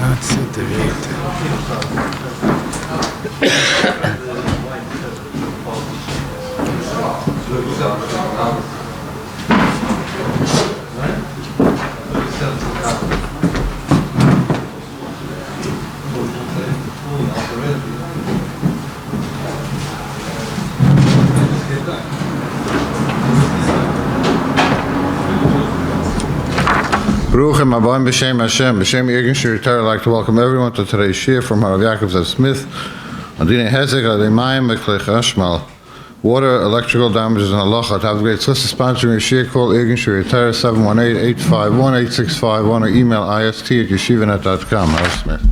That's it, the heter. Baruchim Abayim B'Shem Hashem, B'Shem Yegin Shiritar. I'd like to welcome everyone to today's shir from Rabbi Yakov Smith. Adine Hezek, Ademayim, Beklei Chashmal. Water, electrical damages, and halacha. To have a great list of sponsoring your shir, call Yegin Shiritar 718-851-8651 or email ist@yeshivanet.com. Rabbi Smith.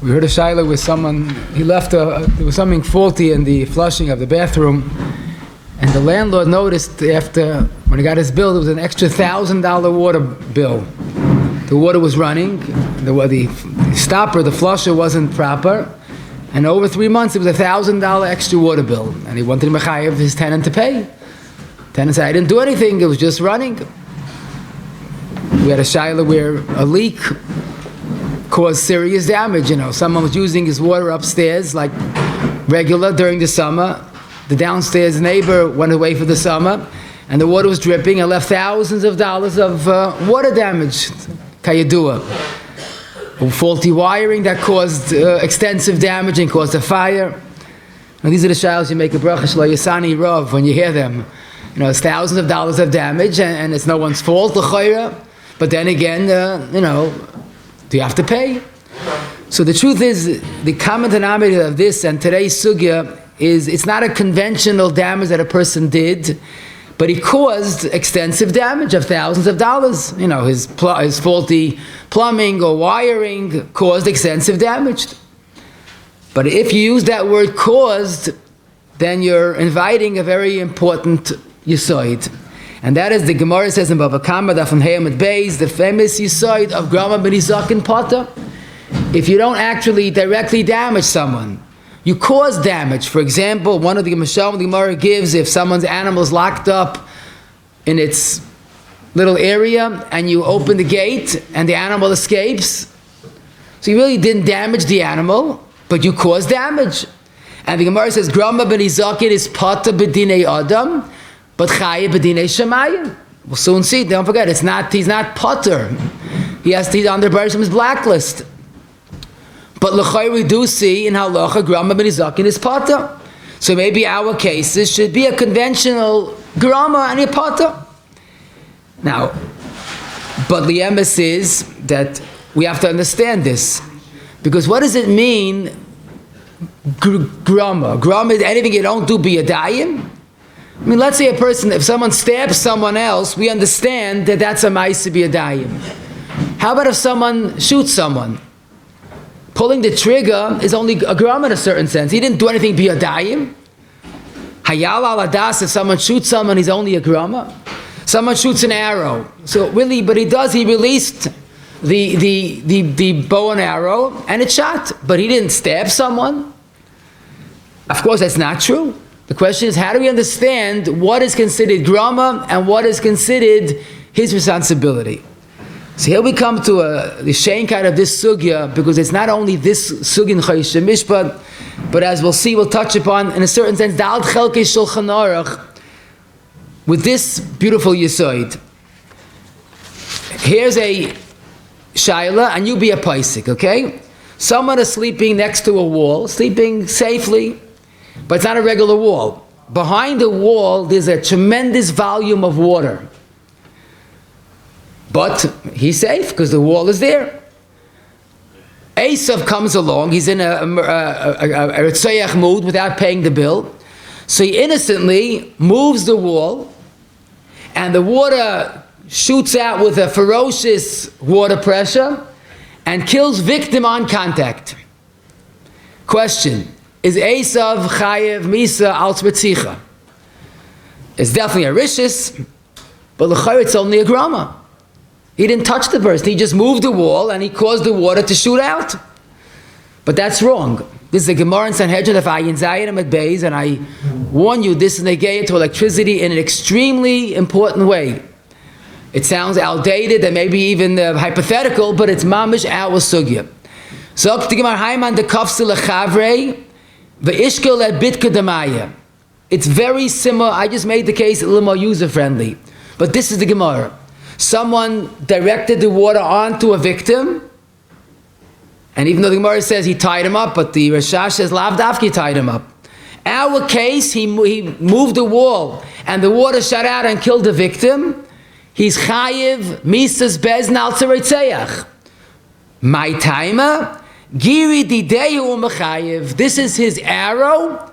We heard a shaila with someone, he left, there was something faulty in the flushing of the bathroom, and the landlord noticed after, when he got his bill, there was an extra $1,000 water bill. The water was running, the stopper, the flusher wasn't proper, and over 3 months it was $1,000 extra water bill, and he wanted Mechayev, his tenant, to pay. Tenant said, I didn't do anything, it was just running. We had a shaila where a leak caused serious damage. Someone was using his water upstairs like regular during the summer. The downstairs neighbor went away for the summer, and the water was dripping and left thousands of dollars of water damage. Kayadua. Faulty wiring that caused extensive damage and caused a fire. Now, these are the shaylos you make a bracha shelo yasani rav when you hear them. It's thousands of dollars of damage, and it's no one's fault, l'chayra. But then again, do you have to pay? So the truth is, the common denominator of this and today's sugya is it's not a conventional damage that a person did, but he caused extensive damage of thousands of dollars. His faulty plumbing or wiring caused extensive damage. But if you use that word caused, then you're inviting a very important yisoid. And that is the Gemara says in Bava Kama, Daf Hamad Beis, the famous yisoid of Grama B'Nizak and Potter. If you don't actually directly damage someone, you cause damage. For example, one of the Gemara gives, if someone's animal is locked up in its little area and you open the gate and the animal escapes, so you really didn't damage the animal, but you caused damage. And the Gemara says, Grama b'nizakin is pata b'dinei adam, but chaya b'dinei shemayim. We'll soon see, don't forget, he's not potter. He's on the Bereshim's blacklist. But l'chayr we do see in halacha grama b'nizakin is potter. So maybe our cases should be a conventional grama and a potter. Now, but the emes is that we have to understand this, because what does it mean? Grama is anything you don't do biyadayim. I mean, let's say a person, if someone stabs someone else, we understand that that's a ma'aseh biyadayim. How about if someone shoots someone? Pulling the trigger is only a grama in a certain sense. He didn't do anything biyadayim. Hayal al adas, if someone shoots someone, he's only a grama. Someone shoots an arrow. So really, but he released the bow and arrow, and it shot. But he didn't stab someone. Of course, that's not true. The question is, how do we understand what is considered grama and what is considered his responsibility? So here we come to the shenkite of this sugya, because it's not only this sugya in Chayish Mishpat, but as we'll see, we'll touch upon, in a certain sense, Dal Chelkei Shulchan Aruch, with this beautiful yisoid. Here's a shaila, and you be a paisik, okay? Someone is sleeping next to a wall, sleeping safely, but it's not a regular wall. Behind the wall, there's a tremendous volume of water. But he's safe because the wall is there. Esav comes along, he's in a Ritzayach mood without paying the bill. So he innocently moves the wall, and the water shoots out with a ferocious water pressure and kills victim on contact. Question, is Esav chayev misa al tzretzicha? It's definitely a rishis, but l'chayr it's only a grama. He didn't touch the person, he just moved the wall and he caused the water to shoot out. But that's wrong. This is a Gemara in Sanhedrin of Ayin Zayin Amid Beis, and I warn you, this is negayah to electricity in an extremely important way. It sounds outdated and maybe even hypothetical, but it's mamish our sugya. Zogt the Gemara Haiman de Kafse lechavre ve'ishkel et bitka demaya. It's very similar. I just made the case a little more user-friendly. But this is the Gemara. Someone directed the water onto a victim, and even though the Gemara says he tied him up, but the Rashash says Lav Dafki tied him up. Our case, he moved the wall, and the water shot out and killed the victim. He's chayiv misas beznal tzeretzeyach. My timer, giri didehu mechayiv. This is his arrow,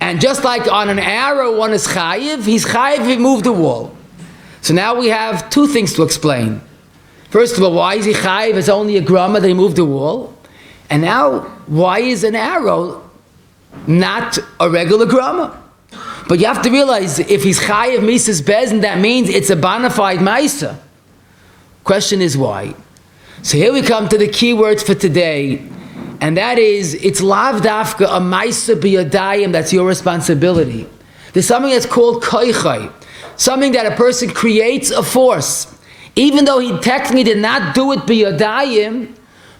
and just like on an arrow one is chayiv, he's chayiv he moved the wall. So now we have two things to explain. First of all, why is he chayiv? It's only a grama that he moved the wall. And now, why is an arrow not a regular grama? But you have to realize, if he's chayiv misas bezin, that means it's a bona fide maisa. Question is why? So here we come to the key words for today, and that is, it's lav dafka a maisa biyadayim, that's your responsibility. There's something that's called koichai, something that a person creates a force, even though he technically did not do it biyadayim,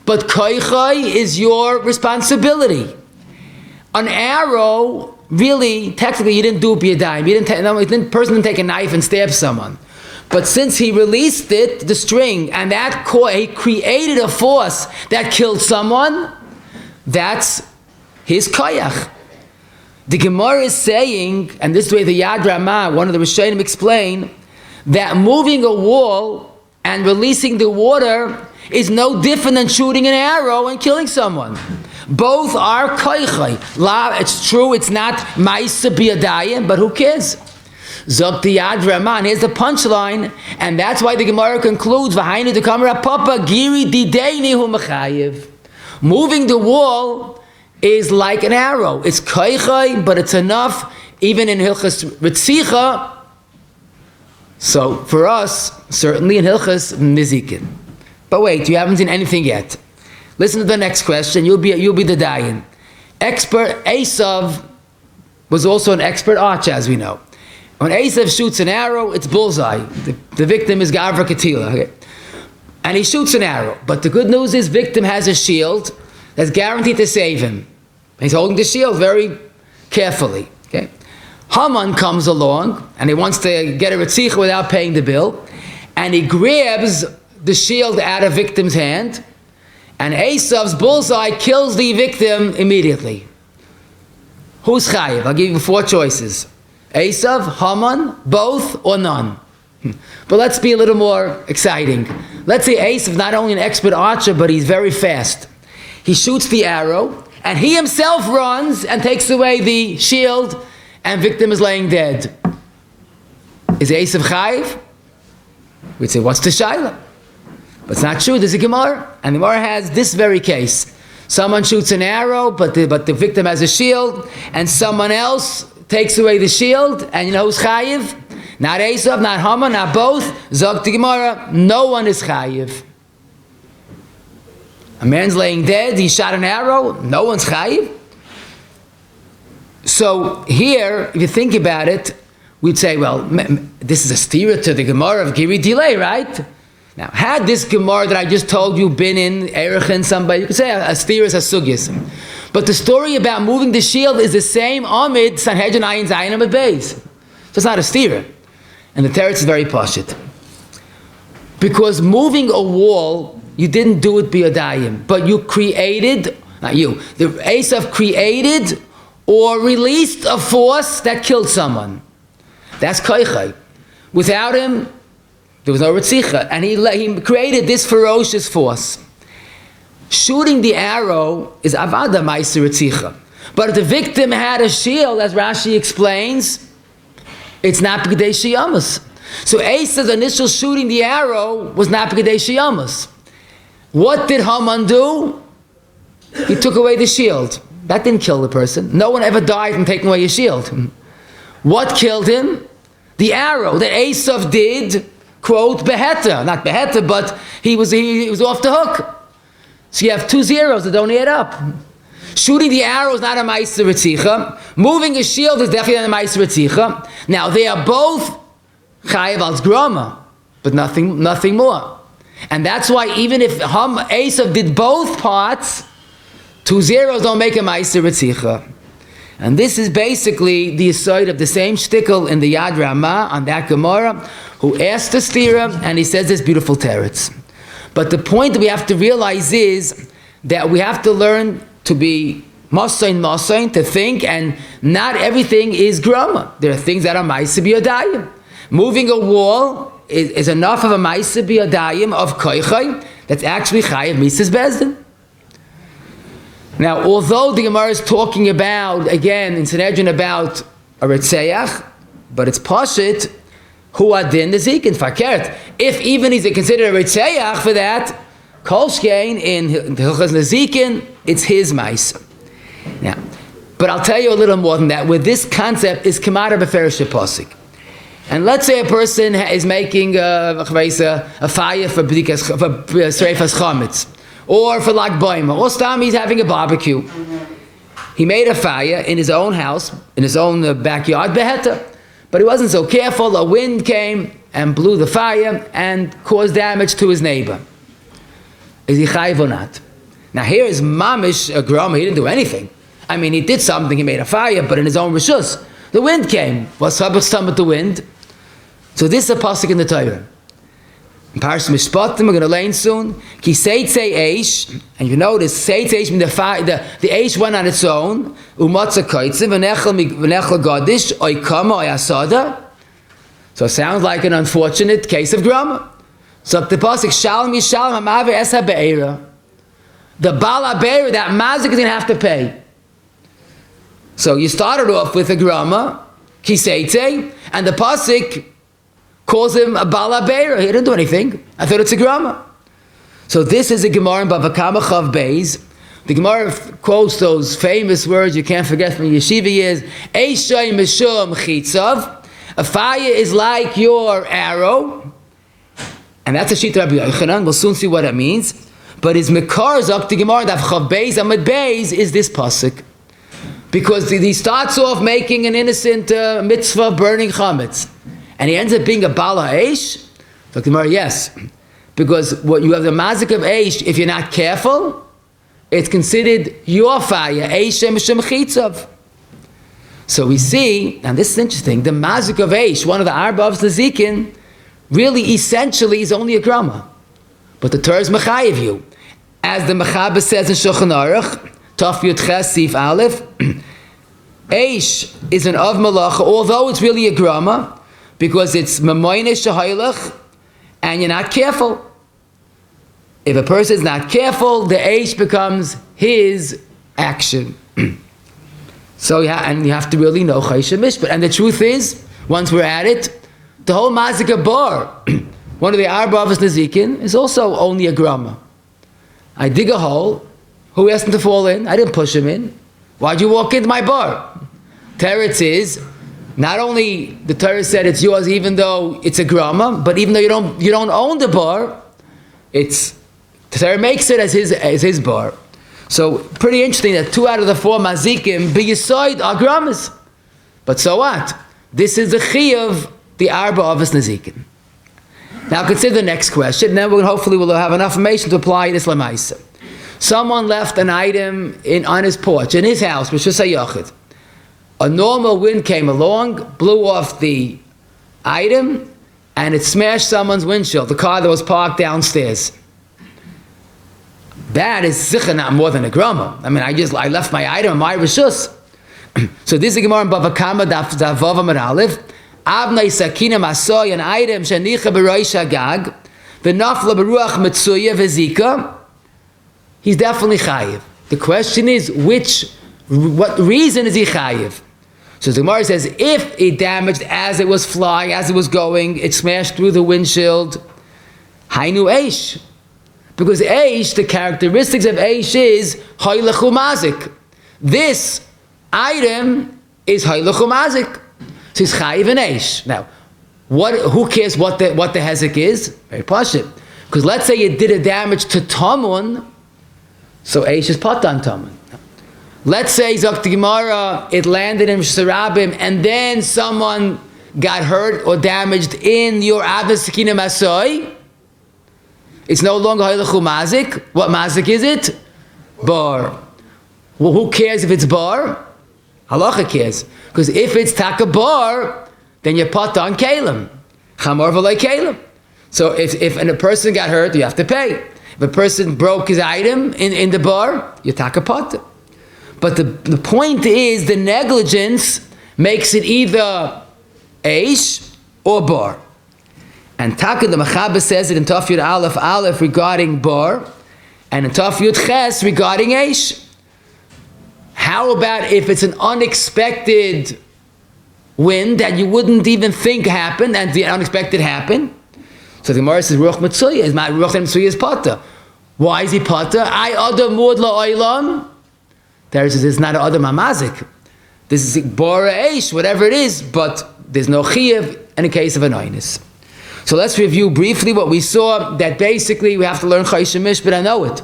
but koichai is your responsibility. An arrow, really, technically, you didn't do it biyadayim. Person didn't take a knife and stab someone. But since he released it, the string, and that he created a force that killed someone, that's his koyach. The Gemara is saying, and this is the way the Yad Ramah, one of the Rishonim, explain, that moving a wall and releasing the water is no different than shooting an arrow and killing someone. Both are koichai. It's true, it's not ma'isa biyadayim, but who cares? Zok the Yad Ramah, here's the punchline, and that's why the Gemara concludes, V'hainu dekamra papa giri dideini hu mechayiv. Moving the wall is like an arrow. It's koichai, but it's enough, even in Hilchas Ritzicha. So for us, certainly in Hilchas Mizikin. But wait, you haven't seen anything yet. Listen to the next question. You'll be the dayan. Expert Esav was also an expert archer, as we know. When Esav shoots an arrow, it's bullseye. The victim is Gavra Ketila. Okay? And he shoots an arrow. But the good news is, victim has a shield that's guaranteed to save him. He's holding the shield very carefully. Okay? Haman comes along, and he wants to get a ritzicha without paying the bill. And he grabs the shield out of victim's hand, and Esav's bullseye kills the victim immediately. Who's chayiv? I'll give you 4 choices. Esav, Haman, both, or none. But let's be a little more exciting. Let's say Esav, not only an expert archer, but he's very fast. He shoots the arrow, and he himself runs and takes away the shield, and victim is laying dead. Is Esav chayiv? We'd say, what's the shaila? But it's not true. There's a Gemara, and the Gemara has this very case. Someone shoots an arrow, but the victim has a shield, and someone else takes away the shield, and you know who's chayiv? Not Esav, not Haman, not both. Zog the Gemara, no one is chayiv. A man's laying dead, he shot an arrow, no one's chayiv. So here, if you think about it, we'd say, well, this is a stira to the Gemara of Giri delay, right? Now, had this Gemara that I just told you been in Erechin, somebody, you could say a stira is a sugyas. But the story about moving the shield is the same Amid Sanhedrin Ayin Zayin Amid Beis. So it's not a stira. And the teretz is very pashit. Because moving a wall, you didn't do it biyadayim, but you created, not you, the Esav created or released a force that killed someone. That's koichai. Without him, there was no ritzicha, and he created this ferocious force. Shooting the arrow is avada ma'aser ritzicha. But if the victim had a shield, as Rashi explains, it's not b'kedei shiyamas. So Esav's initial shooting the arrow was not b'kedei shiyamas. What did Haman do? He took away the shield. That didn't kill the person. No one ever died from taking away his shield. What killed him? The arrow that Esav did, quote, heter. Not heter, but he was off the hook. So you have 2 zeros that don't add up. Shooting the arrow is not a ma'aser ritzicha. Moving a shield is definitely not a ma'aser ritzicha. Now they are both chayav al grama. but nothing more. And that's why even if Esav did both parts, 2 zeros don't make a Ma'aser Ritzicha. And this is basically the aside of the same shtickle in the Yad Ramah on that Gemara, who asked the stira, and he says this beautiful teretz. But the point that we have to realize is that we have to learn to be masayin, to think, and not everything is grama. There are things that are ma'aser b'yadayim. Moving a wall is enough of a ma'aser b'yadayim of koichay that's actually chayav misas bezdin. Now, although the Gemara is talking about, again, in Sanhedrin, about a Ritzeach, but it's Pashit, who adin the Zikin, Fakert. If even he's considered a Ritzeach for that, Kolshkein, in Hilchas Nezikin, it's his Maisa. Now, but I'll tell you a little more than that, where this concept is Kamara Beferish Posik. And let's say a person is making a fire for Sreifas Chametz, or for Lag Baima, or Stam, he's having a barbecue. He made a fire in his own house, in his own backyard, heter. But he wasn't so careful, a wind came and blew the fire and caused damage to his neighbor. Is he chayiv or not? Now here is mamish a grama, he didn't do anything. I mean, he did something, he made a fire, but in his own rishus. The wind came. Was sabach with the wind? So this is a pasuk in the Torah. In Parashat Mishpatim, we're going to learn soon. Ki seitzei eish, and you notice seitzei eish, the eish went on its own. Umatza koitzim v'nechel gadish oikama oyasada. So it sounds like an unfortunate case of grama. So the pasuk shalom yishalom hamaver es habeira. The bala beira, that mazik is going to have to pay. So you started off with a grama, ki seitzei, and the pasuk calls him a bala beira. He didn't do anything. I thought it's a grama. So this is a Gemara in Bava Kama Chav Beis. The Gemara quotes those famous words you can't forget from yeshiva years. Eishay mishum chitzav. A fire is like your arrow. And that's a sheet of Rabbi Yochanan. We'll soon see what it means. But his Mekar Zok, the Gemara Daf Chav Beis Amud Beis is this pasuk. Because he starts off making an innocent mitzvah burning chametz. And he ends up being a bala eish? So Gemara, yes. Because what you have the mazik of eish, if you're not careful, it's considered your fire, eish mishum chitzav. So we see, and this is interesting, the mazik of eish, one of the arba of Nezikin, really essentially is only a grama. But the Torah is mechayiv you. As the Mechaber says in Shulchan Aruch, Taf Yud Ches Sif Aleph, eish is an of melacha, although it's really a grama, because it's mamoyne shahaylach, and you're not careful. If a person is not careful, the eish becomes his action. So you have to really know Chaysha Mishpat. And the truth is, once we're at it, the whole Mazik Bar, one of the Arba of Nezikin, is also only a grama. I dig a hole. Who asked him to fall in? I didn't push him in. Why'd you walk into my bar? Teretz is, not only the Torah said it's yours, even though it's a grama, but even though you don't own the bar, the Torah makes it as his bar. So pretty interesting that 2 out of the 4 mazikim b'yisoid are gramas. But so what? This is the chiyuv, the arba of his nazikim. Now consider the next question. And then hopefully we'll have enough information to apply this lemaisa. Someone left an item on his porch, in his house, which is a yachid. A normal wind came along, blew off the item, and it smashed someone's windshield, the car that was parked downstairs. That is sicher not more than a grama. I mean, I left my item in my rishus. So this is a Gemara in Bava Kama Daf Vav Amud Aleph. Avnei sakina masoy, an item shenicha b'roish hagag, v'nafla b'ruach metzuya v'zika. He's definitely chayiv. The question is, what reason is he chayiv? So the Gemara says, if it damaged as it was flying, as it was going, it smashed through the windshield, hainu eish. Because eish, the characteristics of eish is haylechu mazik. This item is haylechu mazik. So he's chayiv and eish. Now, who cares what the hezek is? Very pashut. Because let's say you did a damage to tamun, so eish is patan tamun. Let's say Zok Gemara, it landed in Shirabim, and then someone got hurt or damaged in your Avos Sekina Masoi, it's no longer halachu mazik. What mazik is it? Bar. Well, who cares if it's bar? Halacha cares. Because if it's taka bar, then you're put on kalim. Chamor v'loi kalim. So if a person got hurt, you have to pay. If a person broke his item in the bar, you taka pot. But the point is, the negligence makes it either eish or bar. And taka the Maxhabah says it in Taf Yud Aleph regarding bar, and in Taf Yud Ches regarding eish. How about if it's an unexpected wind that you wouldn't even think happened, and the unexpected happened? So the Gemara says, Ruach Mitzuya is not Ruach Mitzuya is Pata. Why is he Pata? I Adam Mud La'olam. There says it's not an Adam Hamazik. This is Bora Eish, whatever it is, but there's no Chiyav in a case of an Oinus. So let's review briefly what we saw, that basically we have to learn Chayshim Mishpat, I know it.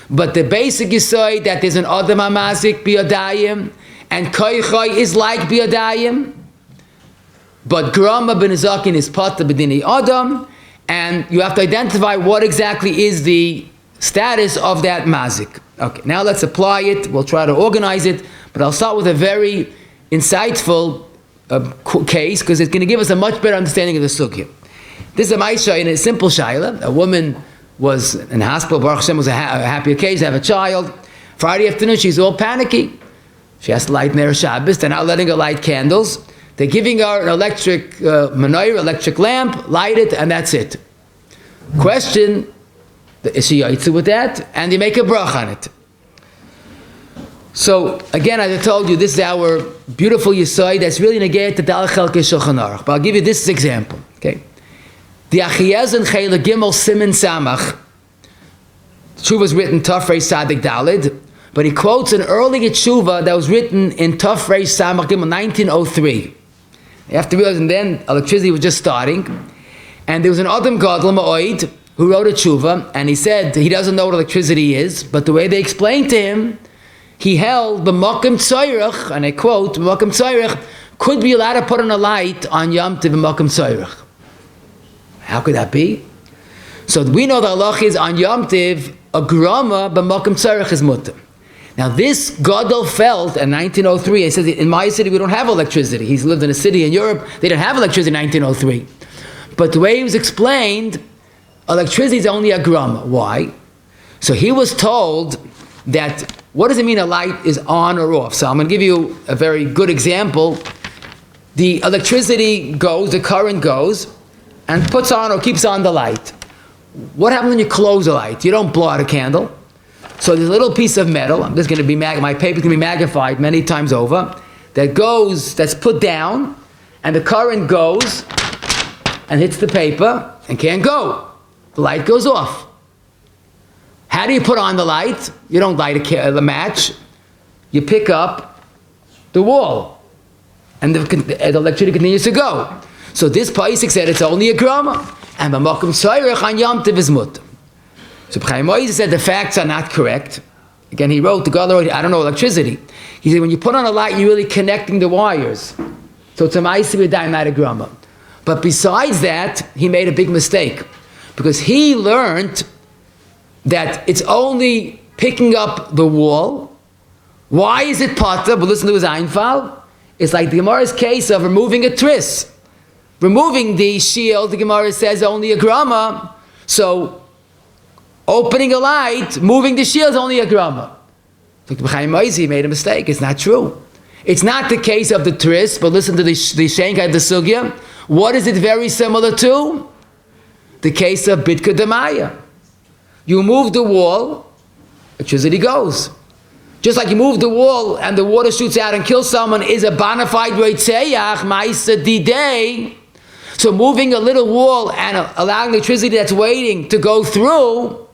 But the basic is that there's an Adam Hamazik Biyadayim, and Koychay is like Biyadayim, but Grama Ben Zakin is Pata B'dini Adam, and you have to identify what exactly is the status of that mazik. Okay, now let's apply it. We'll try to organize it, but I'll start with a very insightful case, because it's going to give us a much better understanding of the sugya. This is a Maisha in a simple shaila. A woman was in hospital. Baruch Hashem was a happy occasion to have a child. Friday afternoon, she's all panicky. She has to light Ner Shabbos. They're not letting her light candles. They're giving her an electric menorah, electric lamp, light it, and that's it. Question, is she yaitzu with that? And you make a brach on it. So, again, as I told you, this is our beautiful yesod that's really negayat to Dal Chelkei Shulchan Aruch. But I'll give you this example, okay? The Achiyezin Chayla Gimel Simin Samach, Tshuva was written Tafrei Sadik Dalid, but he quotes an earlier Tshuva that was written in Tafrei Samach Gimel 1903. You have to realize, and then electricity was just starting, and there was an Adam Gadol Ma'oid who wrote a tshuva, and he said he doesn't know what electricity is, but the way they explained to him, he held the Mokum Tzayrach, and I quote, Mokum Tzayrach could be allowed to put on a light on Yom Tov and Mokum Tzayrach. How could that be? So we know the halacha is on Yom Tov, a grama, but Mokum Tzayrach is mutter. Now this Gadol felt in 1903, he says, in my city we don't have electricity. He's lived in a city in Europe, they didn't have electricity in 1903. But the way he was explained, electricity is only a grama. Why? So he was told that, what does it mean a light is on or off? So I'm going to give you a very good example. The electricity goes, the current goes, and puts on or keeps on the light. What happens when you close a light? You don't blow out a candle. So there's a little piece of metal, I'm just going to be my paper's going to be magnified many times over, that's put down, and the current goes and hits the paper and can't go. The light goes off. How do you put on the light? You don't light a match. You pick up the wall, and the electricity continues to go. So this Paisik said it's only a grama, and b'makom tzayrach on Yom Tov is mutter. So Chaim Moshe said the facts are not correct. Again, he wrote, the God, I don't know electricity. He said when you put on a light, you're really connecting the wires. So it's a ma'aseh b'dayim, not a grama. But besides that, he made a big mistake, because he learned that it's only picking up the wall. Why is it pata? But listen to his Einfall. It's like the Gemara's case of removing a tris. Removing the shield, the Gemara says only a grama. So opening a light, moving the shield is only a grama. Chaim Moshe made a mistake. It's not true. It's not the case of the tris, but listen to the Shenkai, the Sugya. What is it very similar to? The case of Bitka Demaya. You move the wall, electricity goes. Just like you move the wall and the water shoots out and kills someone is a bona fide reitzeyach, ma'isa didei. So moving a little wall and allowing the electricity that's waiting to go through,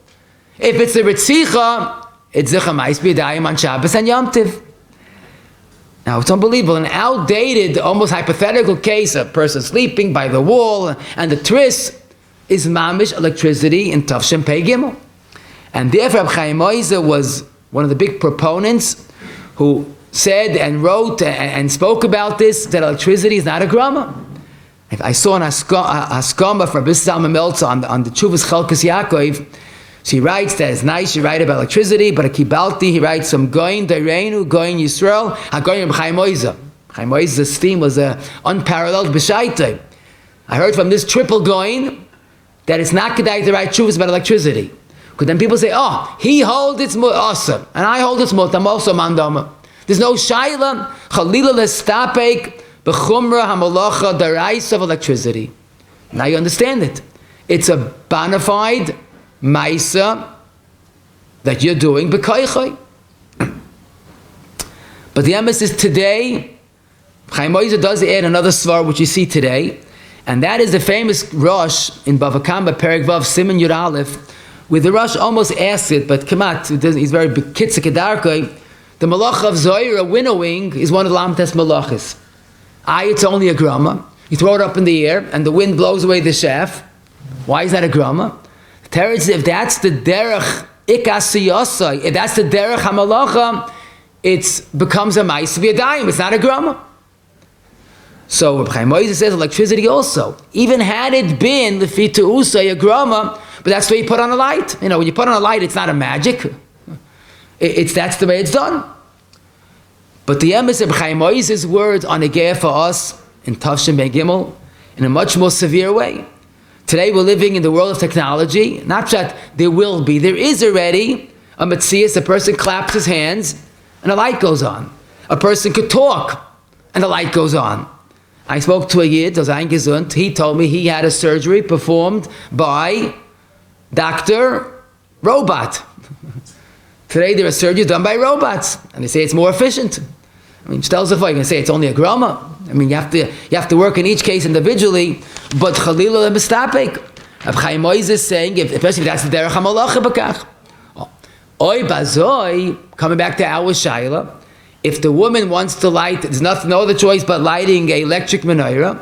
if it's the ritzicha, it's zicha ma'is b'yadayim on Shabbos and Yom Tov. Now it's unbelievable. An outdated, almost hypothetical case of a person sleeping by the wall and the tris is mamish electricity in Tavshin Pei Gimel. And therefore Chaim Moshe was one of the big proponents who said and wrote and spoke about this, that electricity is not a grama. I saw an Haskama from Bis Zalman Meltzer on the Tshuvas Chelkas Yakov. So he writes that it's nice, you write about electricity, but a Kibalti, he writes some Goyin Dairenu, Goyin Yisrael, HaGoyin Chaim Moiza. Chaim Moiza's theme was unparalleled B'Shaitay. I heard from this triple Goyin that it's not Kedai to write Tshuvas about electricity. Because then people say, oh, he holds it's awesome, and I hold it's mut, I'm also mandama. There's no Shaila, Chalila Lestapek, B'chumra HaMalacha, the rice of electricity. Now you understand it. It's a bona fide Maisa that you're doing b'koichai. But the emphasis today, Chaim Moizer does add another svar which you see today, and that is the famous Rosh in Bava Kama Perek Vav Siman Yud Aleph, where the Rosh almost asks it, but Kamat, he's very kitzik kedarkoi. The Melacha of Zohar, winnowing, is one of the Lamtes Melachas. It's only a grama. You throw it up in the air, and the wind blows away the shaft. Why is that a grama? If that's the derech ikasiyosai, if that's the derech hamalacha, it becomes a ma'is v'yadayim. It's not a grama. So Rabbi Chaim Moizer says electricity also, even had it been the fitu usay a grama, but that's the way you put on a light. You know, when you put on a light, it's not a magic. That's the way it's done. But the emes of Rabbi Chaim Moizer's words on a gear for us in Tavshin Ben Gimel in a much more severe way. Today we're living in the world of technology. Not that there will be, there is already a metzias, a person claps his hands and a light goes on. A person could talk and the light goes on. I spoke to a Yid, gesund. He told me he had a surgery performed by Dr. Robot. Today there are surgeries done by robots and they say it's more efficient. I mean, tells if I can say it's only a grama. I mean, you have to work in each case individually, but Chalila Mistapik. Rabbi Chaim Moizer is saying, especially if that's the derech hamalacha b'kach. Oy bazoi, coming back to our shaila, if the woman wants to light, there's no other choice but lighting an electric menorah,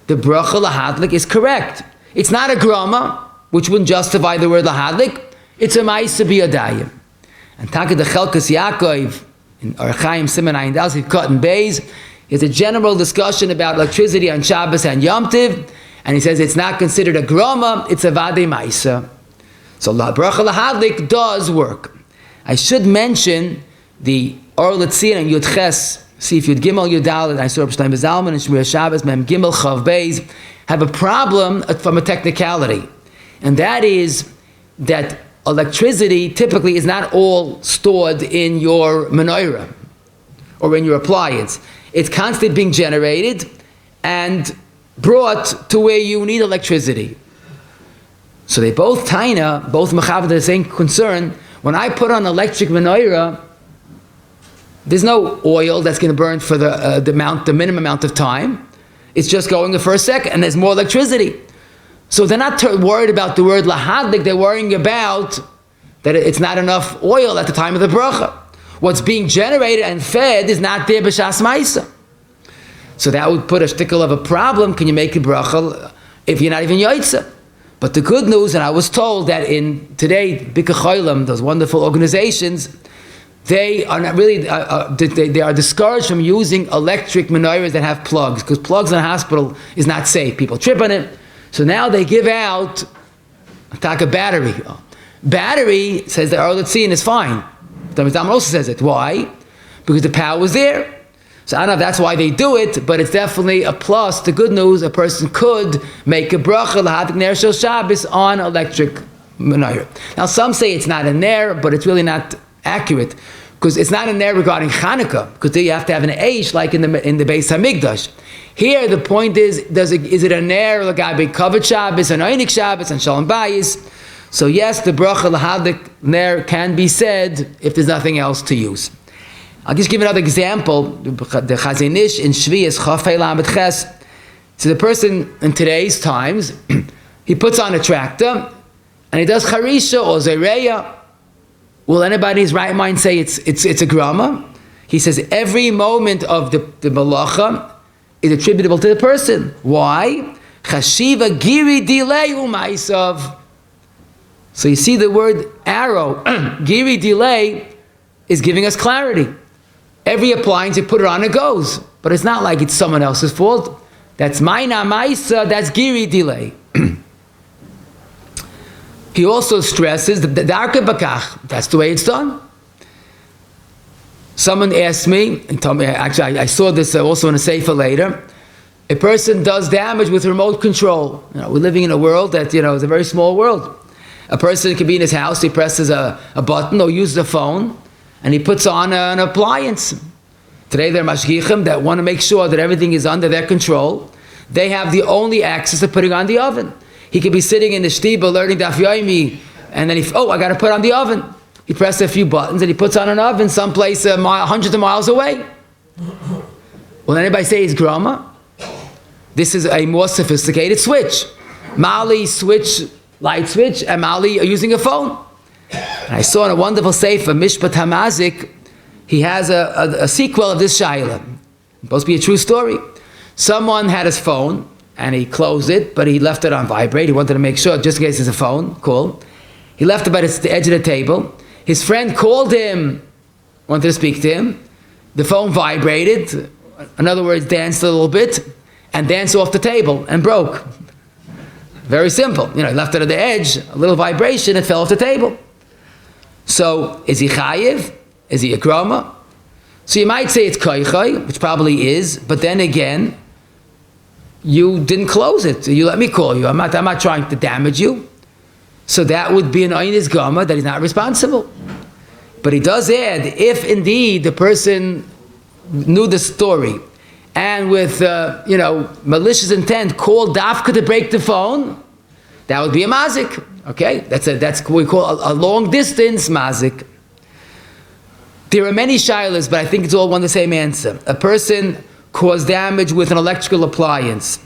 the bracha lahadlik is correct. It's not a grama, which wouldn't justify the word lahadlik. It's a ma'isa biyadayim. And taka the Chelkas Yakov in Archaim Siman Ayin Dalsi Cotton Bays. There's a general discussion about electricity on Shabbos and Yom Tiv, and he says it's not considered a grama, it's a vadei maisa. So la bracha lahadlik does work. I should mention the Or Letzion and Yud Ches, see if Yud Gimel Yud Dalet, I saw Rabbi Shlomo Zalman and Shmir Shabbos Mem Gimel Chav Beis have a problem from a technicality, and that is that electricity typically is not all stored in your menorah or in your appliance. It's constantly being generated and brought to where you need electricity. So they both both Maxav, the same concern. When I put on electric menorah, there's no oil that's going to burn for the minimum amount of time. It's just going for a second, and there's more electricity. So they're not worried about the word lahadlik. They're worrying about that it's not enough oil at the time of the bracha. What's being generated and fed is not there b'shas ma'isa. So that would put a shtickle of a problem. Can you make a bracha if you're not even yoytza? But the good news, and I was told that in today, Bika Cholim, those wonderful organizations, they are not really, they are discouraged from using electric menorahs that have plugs, because plugs in a hospital is not safe. People trip on it. So now they give out a battery. Battery, says the Or Letzion, is fine. The Mizdam also says it. Why? Because the power was there. So I don't know if that's why they do it, but it's definitely a plus. The good news, a person could make a bracha l'hadik ner shel Shabbos on electric menorah. Now some say it's not a ner, but it's really not accurate, because it's not a ner regarding Chanukah, because there you have to have an eish like in the Beis Hamikdash. Here the point is it a ner l'gabe covered Shabbos, an oinik Shabbos, and Shalom Bayis? So yes, the bracha l'hadik ner can be said if there's nothing else to use. I'll just give another example. The Chazon Ish in Shvias Chafei Lamed Ches. So the person in today's times, he puts on a tractor and he does charisha or zereya. Will anybody in his right mind say it's a grama? He says every moment of the melacha is attributable to the person. Why? Chashiva giri dilei umaisav. So you see the word arrow, giri delay, is giving us clarity. Every appliance, you put it on, it goes. But it's not like it's someone else's fault. That's Maina Maisa, that's Giri delay. He also stresses the Darke Bakach, that's the way it's done. Someone asked me, and told me, actually I saw this also in a sefer later, a person does damage with remote control. We're living in a world that, is a very small world. A person can be in his house, he presses a button or uses a phone, and he puts on an appliance. Today there are mashgichim that want to make sure that everything is under their control. They have the only access to putting on the oven. He could be sitting in the shtiba learning Daf Yomi, and then I got to put on the oven. He presses a few buttons and he puts on an oven someplace hundreds of miles away. Will anybody say he's grama? This is a more sophisticated switch. Mali switch, light switch, and Mali are using a phone. And I saw in a wonderful sefer, Mishpat HaMazik, he has a sequel of this shayla. It's supposed to be a true story. Someone had his phone, and he closed it, but he left it on vibrate. He wanted to make sure, just in case it's a phone, cool. He left it by the edge of the table. His friend called him, wanted to speak to him. The phone vibrated, in other words, danced a little bit, and danced off the table, and broke. Very simple. He left it at the edge, a little vibration, it fell off the table. So, is he chayiv? Is he a groma? So you might say it's koichai, which probably is, but then again, you didn't close it. You let me call you. I'm not trying to damage you. So that would be an oinis gama that he's not responsible. But he does add, if indeed the person knew the story and with malicious intent called dafka to break the phone, that would be a mazik. Okay, that's what we call a long distance mazik. There are many shilas, but I think it's all one the same answer. A person caused damage with an electrical appliance.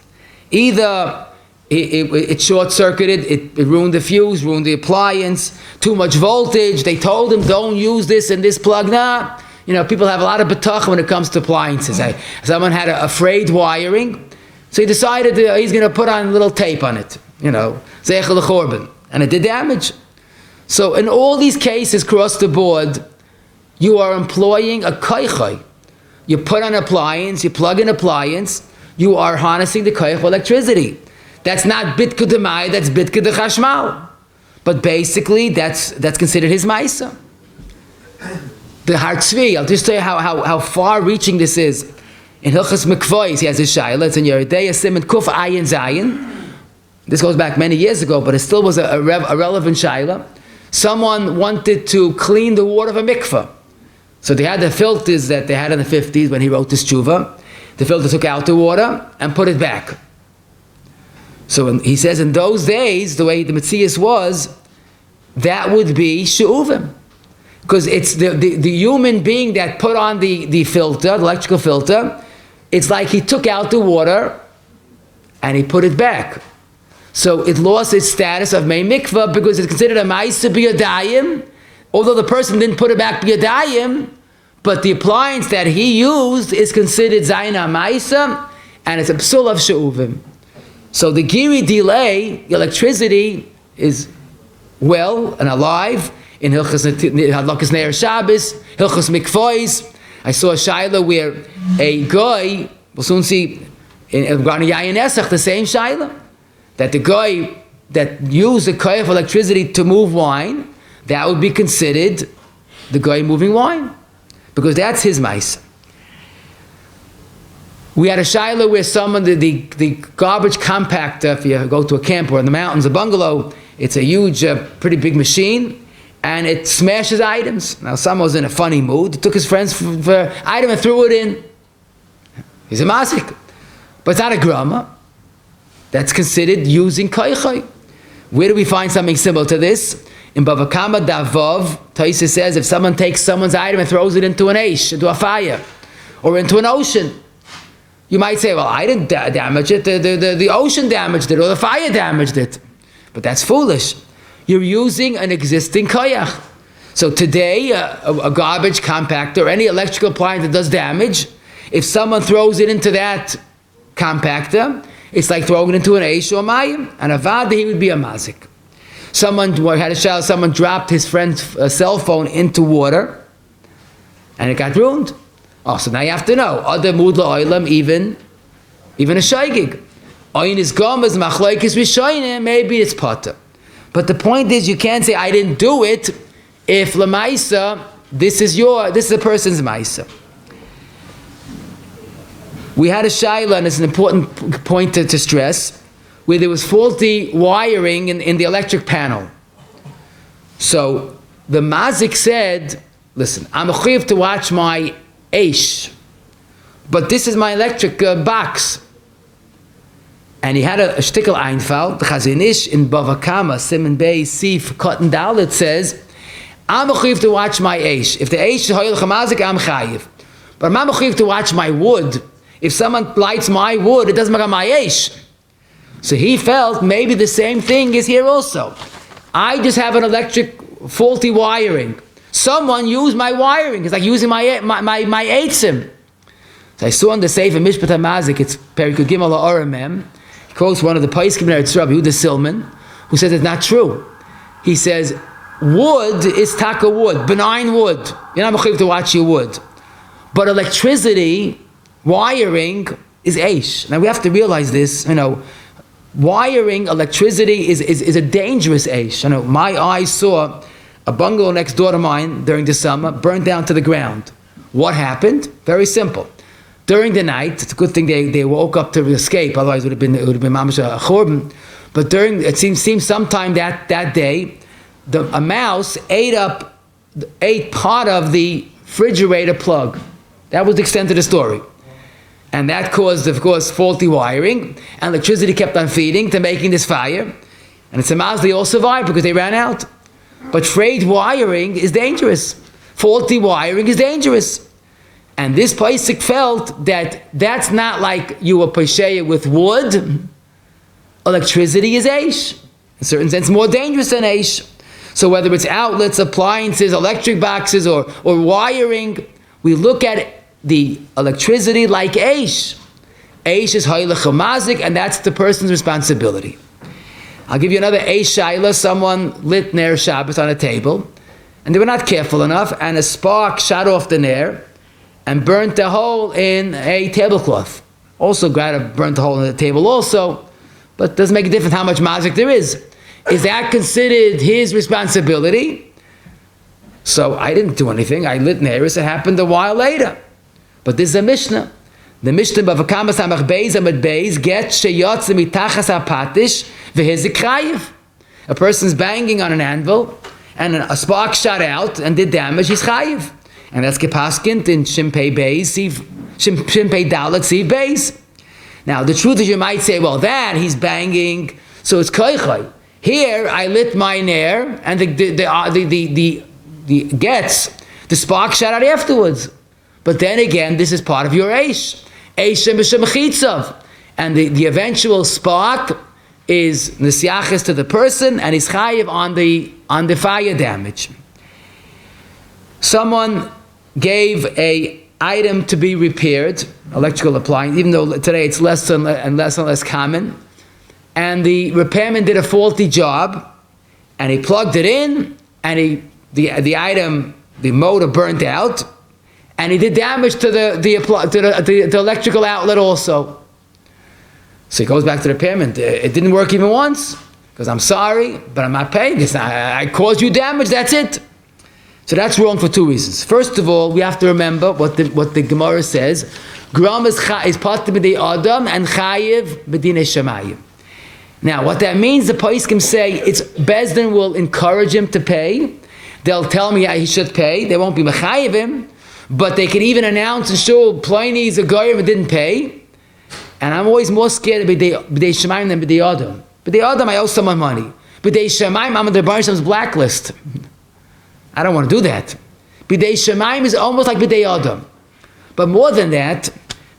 Either it short-circuited, it ruined the fuse, ruined the appliance, too much voltage, they told him don't use this and this plug. Nah, people have a lot of betach when it comes to appliances. Someone had a frayed wiring, so he decided he's going to put on a little tape on it, zeichel l'chorban, and it did damage. So in all these cases across the board, you are employing a koichai. You put on appliance, you plug in appliance, you are harnessing the koich of electricity. That's not bitka demai, that's bitka de chashmal. But basically, that's considered his maisa. The Hartzvi, I'll just tell you how far-reaching this is. In Hilchas Mikvois, he has a shayla, it's in Yeridei Simon Kuf Ayin Zayin. This goes back many years ago, but it still was a relevant shayla. Someone wanted to clean the water of a mikveh. So they had the filters that they had in the 50s when he wrote this tshuva. The filter took out the water and put it back. So he says in those days, the way the Metzias was, that would be she'uvim. Because it's the human being that put on the filter, the electrical filter, it's like he took out the water and he put it back. So it lost its status of mei mikvah because it's considered a ma'isa b'yadayim, although the person didn't put it back b'yadayim, but the appliance that he used is considered zayin ha'ma'isa, and it's a psul of she'uvim. So the giri delay, the electricity, is well and alive in Hilchas Neir Shabbos, Hilchas Mikvois. I saw a shayla where a guy, we'll soon see in Rani Yayin Esach, the same shayla, that the guy that used the koy of electricity to move wine, that would be considered the guy moving wine, because that's his mice. We had a shayla where someone, the garbage compactor, if you go to a camp or in the mountains, a bungalow, it's a huge, pretty big machine, and it smashes items. Now someone was in a funny mood, took his friend's item and threw it in. He's a mazik. But it's not a grama. That's considered using koichai. Where do we find something similar to this? In Bava Kama Davav, Taisa says if someone takes someone's item and throws it into an aish, into a fire, or into an ocean, you might say, well, I didn't damage it, the ocean damaged it, or the fire damaged it. But that's foolish. You're using an existing koyach. So today, a garbage compactor, any electrical appliance that does damage, if someone throws it into that compactor, it's like throwing it into an aish or mayim, and avad, he would be a mazik. Someone had a child, someone dropped his friend's cell phone into water, and it got ruined. Oh, so now you have to know, other mudla oilam, even even a shaygig. Oinis gomas machlokes rishonim, maybe it's potter. But the point is, you can't say I didn't do it if lemaisa this is a person's maisa. We had a shaila, and it's an important point to stress, where there was faulty wiring in the electric panel. So the mazik said, listen, I'm mechuyev to watch my eish, but this is my electric box. And he had a shtickle einfall, the Chazon Ish in Bava Kama, Siman Bey, Sif, Cotton Dalet says, I'm mechuyev to watch my eish. If the eish is hoyel chamazik, I'm chayiv. But I'm not mechuyev to watch my wood. If someone lights my wood, it doesn't make my eish. So he felt maybe the same thing is here also. I just have an electric faulty wiring. Someone used my wiring. It's like using my eitzim. So I saw in the Sefer Mishpat HaMazik, it's Perikut Gimel HaOrah Mem. He quotes one of the Paiskim in Eretz Rabbi, Yehuda Silman, who says it's not true. He says, wood is taka wood, benign wood. You're not mechuyev to watch your wood. But electricity, wiring, is eish. Now we have to realize this, wiring, electricity is a dangerous eish. My eyes saw a bungalow next door to mine during the summer burned down to the ground. What happened? Very simple. During the night, it's a good thing they woke up to escape, otherwise it would have been mamash a churban. But it seems sometime that day, a mouse ate part of the refrigerator plug. That was the extent of the story. And that caused, of course, faulty wiring, and electricity kept on feeding to making this fire. And it's a mouse they all survived because they ran out. But frayed wiring is dangerous. Faulty wiring is dangerous. And this Paisik felt that that's not like you were Paisheya with wood. Electricity is Aish. In a certain sense, more dangerous than Aish. So whether it's outlets, appliances, electric boxes, or wiring, we look at the electricity like Aish. Aish is halacha mazik, and that's the person's responsibility. I'll give you another Aish shaila. Someone lit Ner Shabbos on a table, and they were not careful enough, and a spark shot off the Ner and burnt a hole in a tablecloth. Also, burnt a hole in the table also, but it doesn't make a difference how much mazik there is. Is that considered his responsibility? So I didn't do anything. I lit Neris. It happened a while later. But this is a Mishnah. The Mishnah Bavakama Samach Beis Amid Beis gets sheyotze mitachas hapatish v'hizik chayiv. A person's banging on an anvil, and a spark shot out and did damage. He's chayiv, and that's gepaskint in Shimpei Beis, Shimpei Dalet Siv Beis. Now the truth is, you might say, well, that he's banging, so it's koichay. Here I lit my ner, and the spark shot out afterwards. But then again, this is part of your eish. Eish b'shemachitzav. And the eventual spark is nisyaches to the person, and is chayiv on the fire damage. Someone gave a item to be repaired, electrical appliance, even though today it's less and less common. And the repairman did a faulty job, and he plugged it in, and the item, the motor burnt out, and he did damage to the electrical outlet also. So he goes back to the repairman. It didn't work even once, because I'm sorry, but I'm not paying this. I caused you damage, that's it. So that's wrong for two reasons. First of all, we have to remember what the Gemara says. Gram is part of the Adam and Chayiv b'dinei Shemayim. Now, what that means, the Paiskim say, it's Bezdin will encourage him to pay. They'll tell me he should pay. They won't be mechayiv him, but they can even announce and show Pliny's a goyim and didn't pay. And I'm always more scared of b'dei Shemayim than b'dei Adam. B'dei Adam, I owe someone money. B'dei Shemayim, I'm on the Baruch Hashem's blacklist. I don't want to do that. B'dei Shemayim is almost like b'dei Adam. But more than that,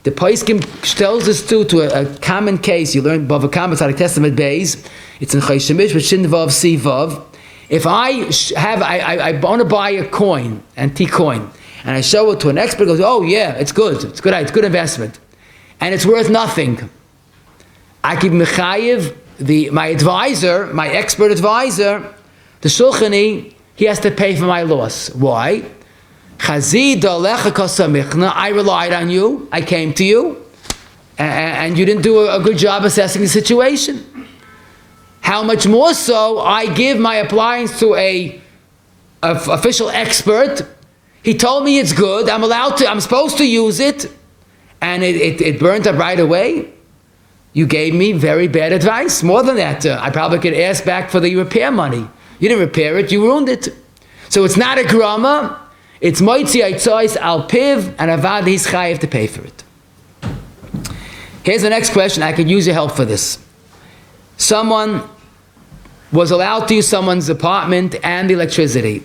the Paiskim tells us to a common case. You learn Bava Kama Tzaddik Testament Beis. It's in Chayshemish with Shin Vav Si Vav. If I want to buy a coin, antique coin, and I show it to an expert, goes, oh yeah, it's good, it's good investment, and it's worth nothing. I keep mechayiv my advisor, my expert advisor, the shulchani, he has to pay for my loss. Why? I relied on you. I came to you. and you didn't do a good job assessing the situation. How much more so, I give my appliance to a official expert. He told me it's good. I'm supposed to use it, and it burnt up right away. You gave me very bad advice. More than that, I probably could ask back for the repair money. You didn't repair it, you ruined it. So it's not a grama, it's moitzi aitzois al piv, and avad he's chayiv to pay for it. Here's the next question. I could use your help for this. Someone was allowed to use someone's apartment and the electricity,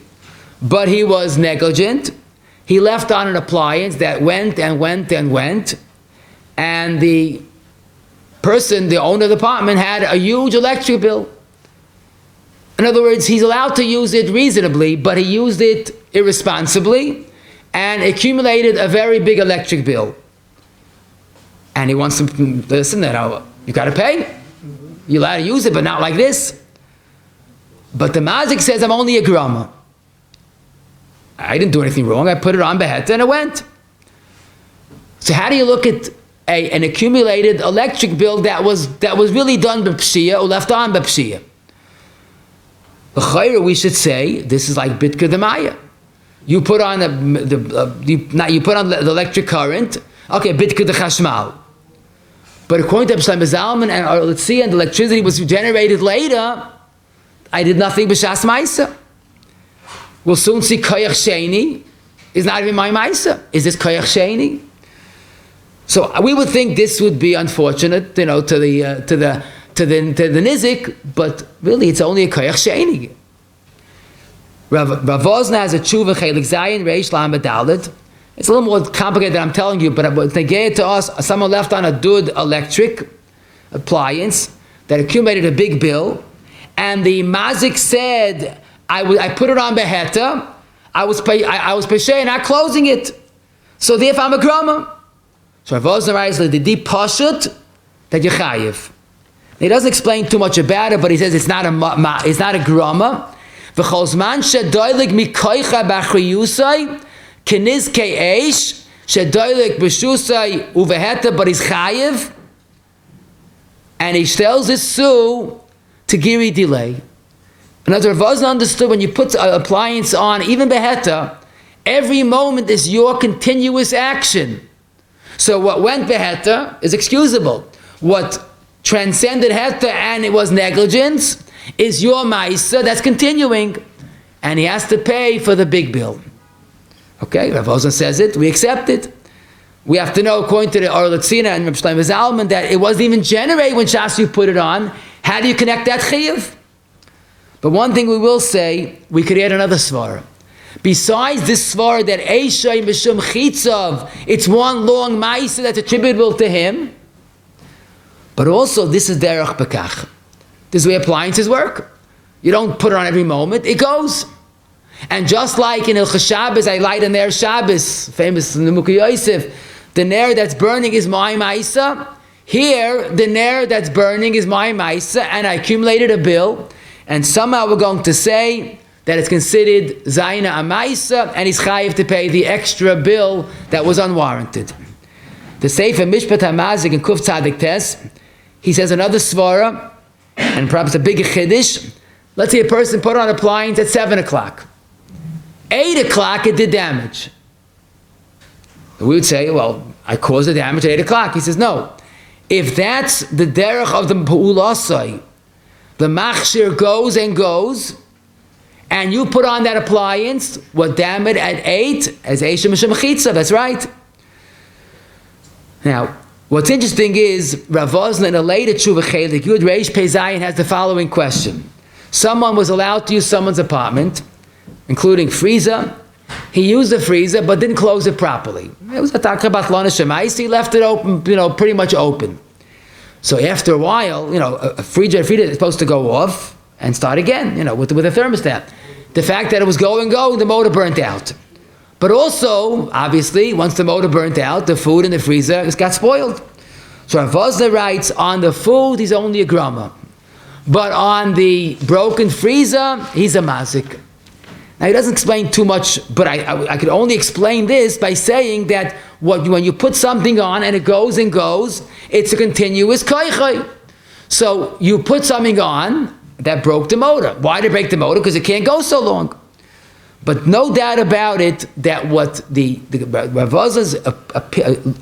but he was negligent. He left on an appliance that went and went and went, and the person, the owner of the apartment, had a huge electric bill. In other words, he's allowed to use it reasonably, but he used it irresponsibly and accumulated a very big electric bill. And he wants to listen, you got to pay. You're allowed to use it, but not like this. But the Mazik says, I'm only a grama. I didn't do anything wrong. I put it on beheter and it went. So how do you look at an accumulated electric bill that was really done b'pshia or left on b'pshia? We should say this is like bitka demaya. You put on the electric current. Okay, bitka de chashmal. But according to Abshlam Zalman and let's see, and the electricity was generated later, I did nothing b'shas ma'isa. We'll soon see koyach sheni is not even my ma'isa. Is this koyach sheni? So we would think this would be unfortunate, to the nizik, but really it's only a koyach sheni. Rav Vozna has a tshuva chelik zayin reish lamed dalet. It's a little more complicated than I'm telling you, but they gave it to us. Someone left on a dud electric appliance that accumulated a big bill, and the mazik said, I put it on beheter. I was peshay, not closing it. So therefore I'm a grama. So Rav Vozna writes the deep pashut that you chayiv. He doesn't explain too much about it, but he says it's not a grama. V'cholzman shedoylik mikoycha b'achriyusay kenizkei eish shedoylik b'shusay uveheter, but he's chayiv, and he tells his su to giri delay. In other words, Rav Vozna understood when you put an appliance on, even beheter, every moment is your continuous action. So what went beheter is excusable. What transcended heter and it was negligence is your ma'isa that's continuing, and he has to pay for the big bill. Okay, Rav Vozna says it, we accept it. We have to know, according to the Orlatzina and Reb Shlomo Zalman, that it wasn't even generated when Shasu put it on. How do you connect that chiyuv? But one thing we will say, we could add another svara. Besides this svara that Eishay Mishum Chitzav, it's one long ma'isa that's attributable to him, but also this is derech bekach. This is the way appliances work. You don't put it on every moment, it goes. And just like in Hilchos Shabbos, I light a ner Shabbos, famous in the Mukha Yosef, the ner that's burning is my ma'isa. Here, the ner that's burning is my ma'isa, and I accumulated a bill, and somehow we're going to say that it's considered Zayna Amaisa, and he's chayiv to pay the extra bill that was unwarranted. The Sefer Mishpat HaMazik in Kuf Tzadik Tes, he says another svara, and perhaps a bigger chiddush. Let's say a person put on an appliance at 7 o'clock. 8 o'clock it did damage. We would say, well, I caused the damage at 8 o'clock. He says, no. If that's the derech of the Pa'ulasai, the machshir goes and goes, and you put on that appliance, what damaged at 8, as Eisha Mishum Chitza, that's right. Now, what's interesting is, Rav Vozna in a later Tshuva Chelik, Yud Reish Pei Zayin, has the following question. Someone was allowed to use someone's apartment, including freezer. He used the freezer, but didn't close it properly. It was a takabat lana shemais. He left it open, pretty much open. So after a while, a freezer is supposed to go off and start again, with a thermostat. The fact that it was going, the motor burnt out. But also, obviously, once the motor burnt out, the food in the freezer just got spoiled. So Rav Vozna writes, on the food, he's only a grama. But on the broken freezer, he's a mazik. Now he doesn't explain too much, but I could only explain this by saying that when you put something on and it goes and goes, it's a continuous koichai. So you put something on that broke the motor. Why did it break the motor? Because it can't go so long. But no doubt about it that what the Ravaza's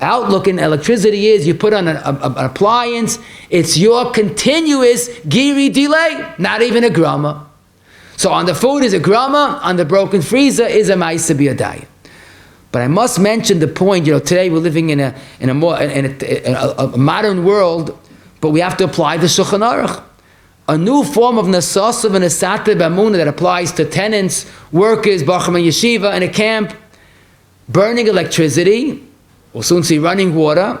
outlook in electricity is, you put on an appliance, it's your continuous giri delay, not even a grama. So on the food is a grama, on the broken freezer is a ma'isa b'yadayim. But I must mention the point, today we're living in a modern world, but we have to apply the Shulchan Aruch. A new form of nasasav and asata b'amuna that applies to tenants, workers, bacham and yeshiva in a camp, burning electricity, we'll soon see running water.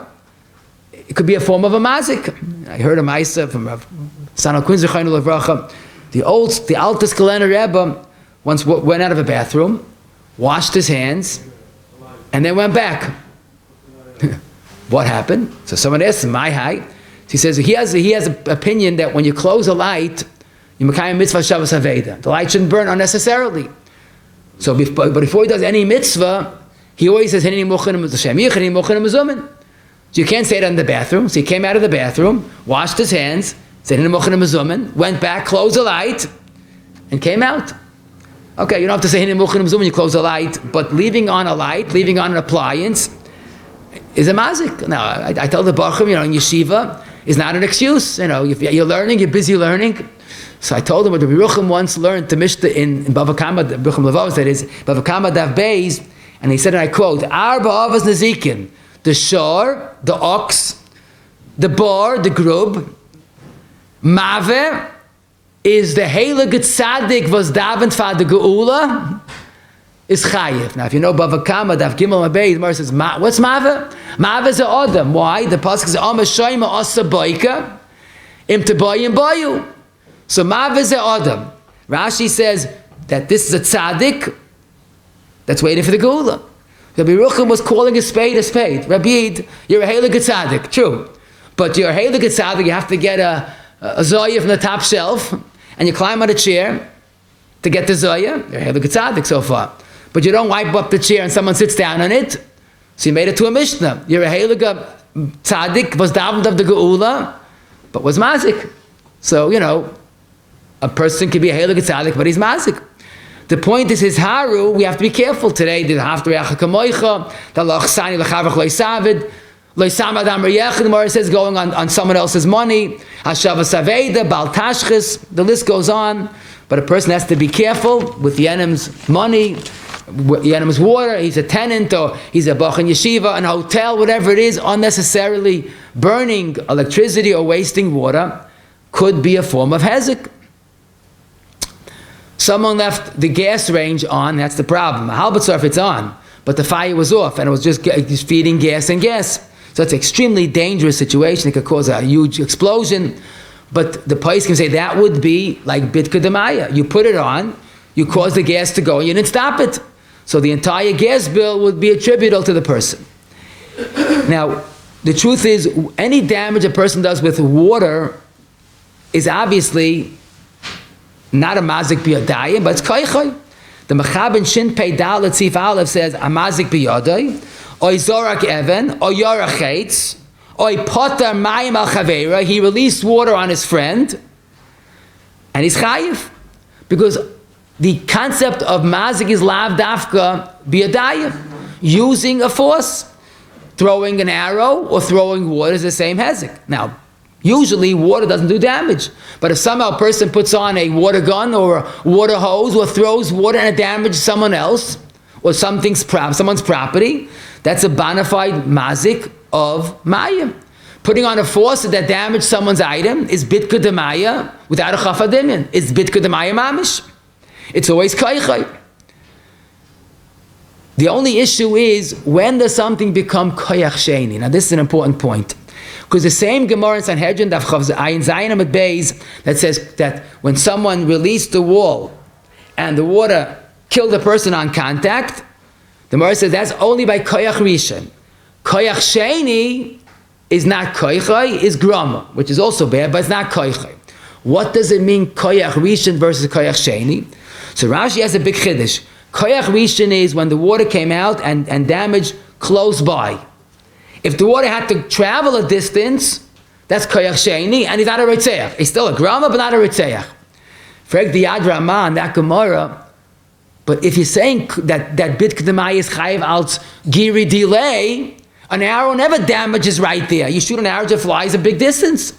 It could be a form of a mazik. I heard a ma'isa from Sanal Quinn Zechaynu Levracha. The Altus Kalena Rebbe once went out of a bathroom, washed his hands, and then went back. What happened? So someone asked him, my height. He says he has an opinion that when you close a light, you mekayim mitzvah Shabbos Haveda. The light shouldn't burn unnecessarily. So, but before he does any mitzvah, he always says, "Hineni mochenim Hashem, hineni mochenim mezumin." So you can't say it in the bathroom. So he came out of the bathroom, washed his hands, said, "Hineni mochenim mezumin," went back, closed the light, and came out. Okay, you don't have to say "Hineni mochenim mezumin" when you close the light, but leaving on a light, leaving on an appliance, is a mazik. Now, I tell the bachim, in yeshiva, is not an excuse. You're learning, you're busy learning. So I told him what the Biruchim once learned to Mishnah in Bava Kama, the Biruchim Levavos, that is, Bava Kama Dav Beis, and he said, and I quote, Arba Avos Nezikin, the shor, the ox, the bar, the grub, Mave, is the Heilige Tzaddik was davent for the Geula, is chayiv. Now, if you know Bava Kama, Dav Gimel Mabei, the Gemara says, what's Mave? Mave is a Adam. Why? The pasuk says, Ama Shoyma Asa Boika, Im Tebayim Bayu. So Mave is a Adam. Rashi says that this is a tzaddik that's waiting for the Geula. Rabbi Rucham was calling a spade a spade. Rabbi, you're a Heilige Tzaddik, true. But you're a Heilige Tzaddik, you have to get a Zoya from the top shelf, and you climb on a chair to get the Zoya. You're a Heilige Tzaddik so far. But you don't wipe up the chair and someone sits down on it. So you made it to a Mishnah. You're a Heilige Tzaddik, was davent of the Geula, but was mazik. So, a person can be a Heilige Tzaddik, but he's mazik. The point is his haru, we have to be careful today. The haftareyach kamoicha, the lachsani lechavach loisavid, loisamad amriyach, the Gemara says going on someone else's money, hashavas aveda, bal tashchis, the list goes on. But a person has to be careful with the enem's money, the enem's water. He's a tenant or he's a bach in yeshiva, an hotel, whatever it is, unnecessarily burning electricity or wasting water could be a form of hezek. Someone left the gas range on, that's the problem. A halbatzar if it's on, but the fire was off and it was just feeding gas and gas. So it's an extremely dangerous situation. It could cause a huge explosion. But the place can say that would be like bitka demaya. You put it on, you cause the gas to go, and you didn't stop it. So the entire gas bill would be attributable to the person. Now, the truth is, any damage a person does with water is obviously not a mazik biyadayim, but it's koichai. The Mechabin Shin Pei Dal Tzif Aleph says, a mazik biyadai, or zorak even, or yorach chetz, or potar mayim al chaveira, he released water on his friend, and he's chayiv. Because the concept of mazik is lav dafka biyadayim. Using a force, throwing an arrow or throwing water is the same hezek. Now, usually water doesn't do damage. But if somehow a person puts on a water gun or a water hose or throws water and it damages someone else or someone's property, that's a bona fide mazik of mayim. Putting on a force that damaged someone's item is bitka demaya without a chafadimian. It's bitka demaya mamish. It's always koichay. The only issue is, when does something become koyach sheni? Now this is an important point. Because the same Gemara in Sanhedrin, Daf Chav Ayin Zayin Amud Beis, that says that when someone released the wall and the water killed the person on contact, the Gemara says that's only by koyach rishon. Koyach sheni is not koychai, is grama, which is also bad, but it's not koychai. What does it mean koyach rishon versus koyach sheni? So Rashi has a big chiddush. Koyach Rishon is when the water came out and damaged close by. If the water had to travel a distance, that's koyach sheni, and he's not a ritzeach. He's still a grama, but not a ritzeach. Frayed the Yad Ramah and that Gemara. But if you're saying that bit k'demai is chayiv als giri delay, an arrow never damages right there. You shoot an arrow that flies a big distance.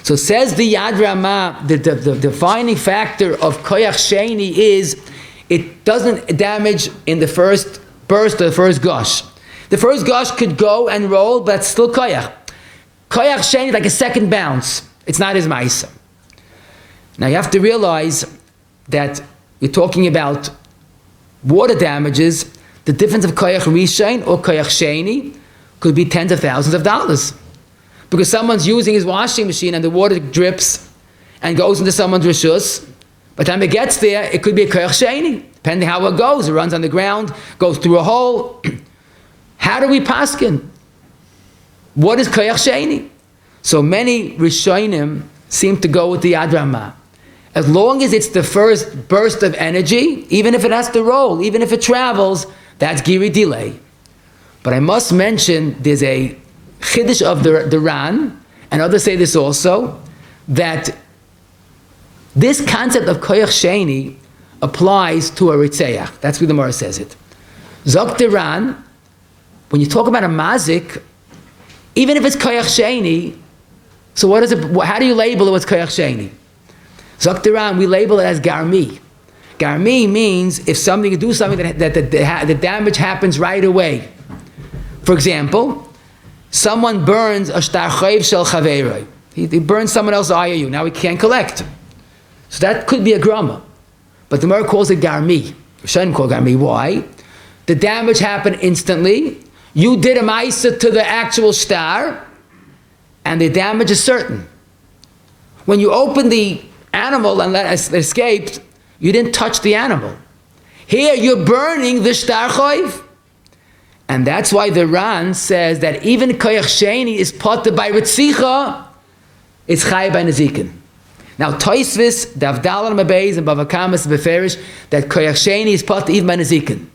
So says the Yad Ramah, the defining factor of koyach sheni is it doesn't damage in the first burst or the first gush. The first gush could go and roll, but it's still koyach. Koyach sheni is like a second bounce. It's not his ma'isa. Now you have to realize that you're talking about water damages. The difference of koyach rishon or koyach sheni could be tens of thousands of dollars. Because someone's using his washing machine and the water drips and goes into someone's rishus. By the time it gets there, it could be a koyach sheni. Depending how it goes, it runs on the ground, goes through a hole. How do we paskin? What is koyach sheni? So many rishonim seem to go with the Yad Ramah. As long as it's the first burst of energy, even if it has to roll, even if it travels, that's giri delay. But I must mention, there's a chiddush of the Ran, and others say this also, that this concept of koyach sheni applies to a ritzeach. That's where the Gemara says it. Zok the Ran, when you talk about a mazik, even if it's koyach sheni, so what is it? How do you label it with koyach sheni? Zok the Ran, we label it as garmi. Garmi means if something you do something that the damage happens right away. For example, someone burns a shtar chayv shel chaveroi. He burns someone else's IOU. Now he can't collect. So that could be a grama. But the Gemara calls it garmi. We shouldn't call garmi. Why? The damage happened instantly. You did a ma'isa to the actual shtar, and the damage is certain. When you open the animal and let it escape, you didn't touch the animal. Here you're burning the shtar chayv. And that's why the Ran says that even koyach sheni is potter by ritzicha, it's chayiv by nezikin. Now Tosfos, Davdal and Mabeis and Bavakamas and Beferish, that koyach sheni is potter even by nezikin.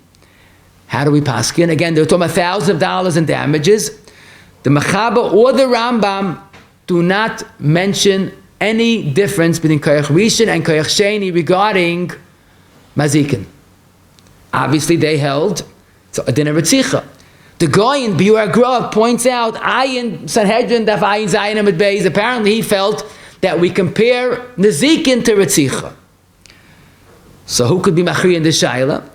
How do we paskin? Again, they're talking about thousands of dollars in damages. The Mechaba or the Rambam do not mention any difference between koyach rishon and koyach sheni regarding mazikin. Obviously, they held so a dinner ritzicha. The guy in Biur Grov points out, Ayin Sanhedrin Daf Ayin Zayin Amid Beis. Apparently, he felt that we compare nezikin to ritzicha. So who could be machri in the shaila?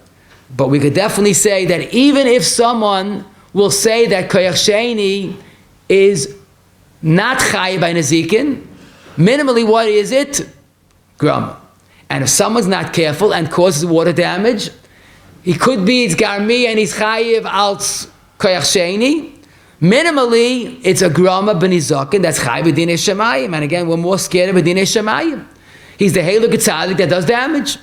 But we could definitely say that even if someone will say that koyach sheni is not chayiv by nezikin, minimally what is it? Grama. And if someone's not careful and causes water damage, he could be it's garmi and he's chayiv als koyach sheni. Minimally, it's a grama b'nizakin that's chayiv b'dinei shemayim. And again, we're more scared of b'dinei shemayim. He's the halachic tzaddik that does damage.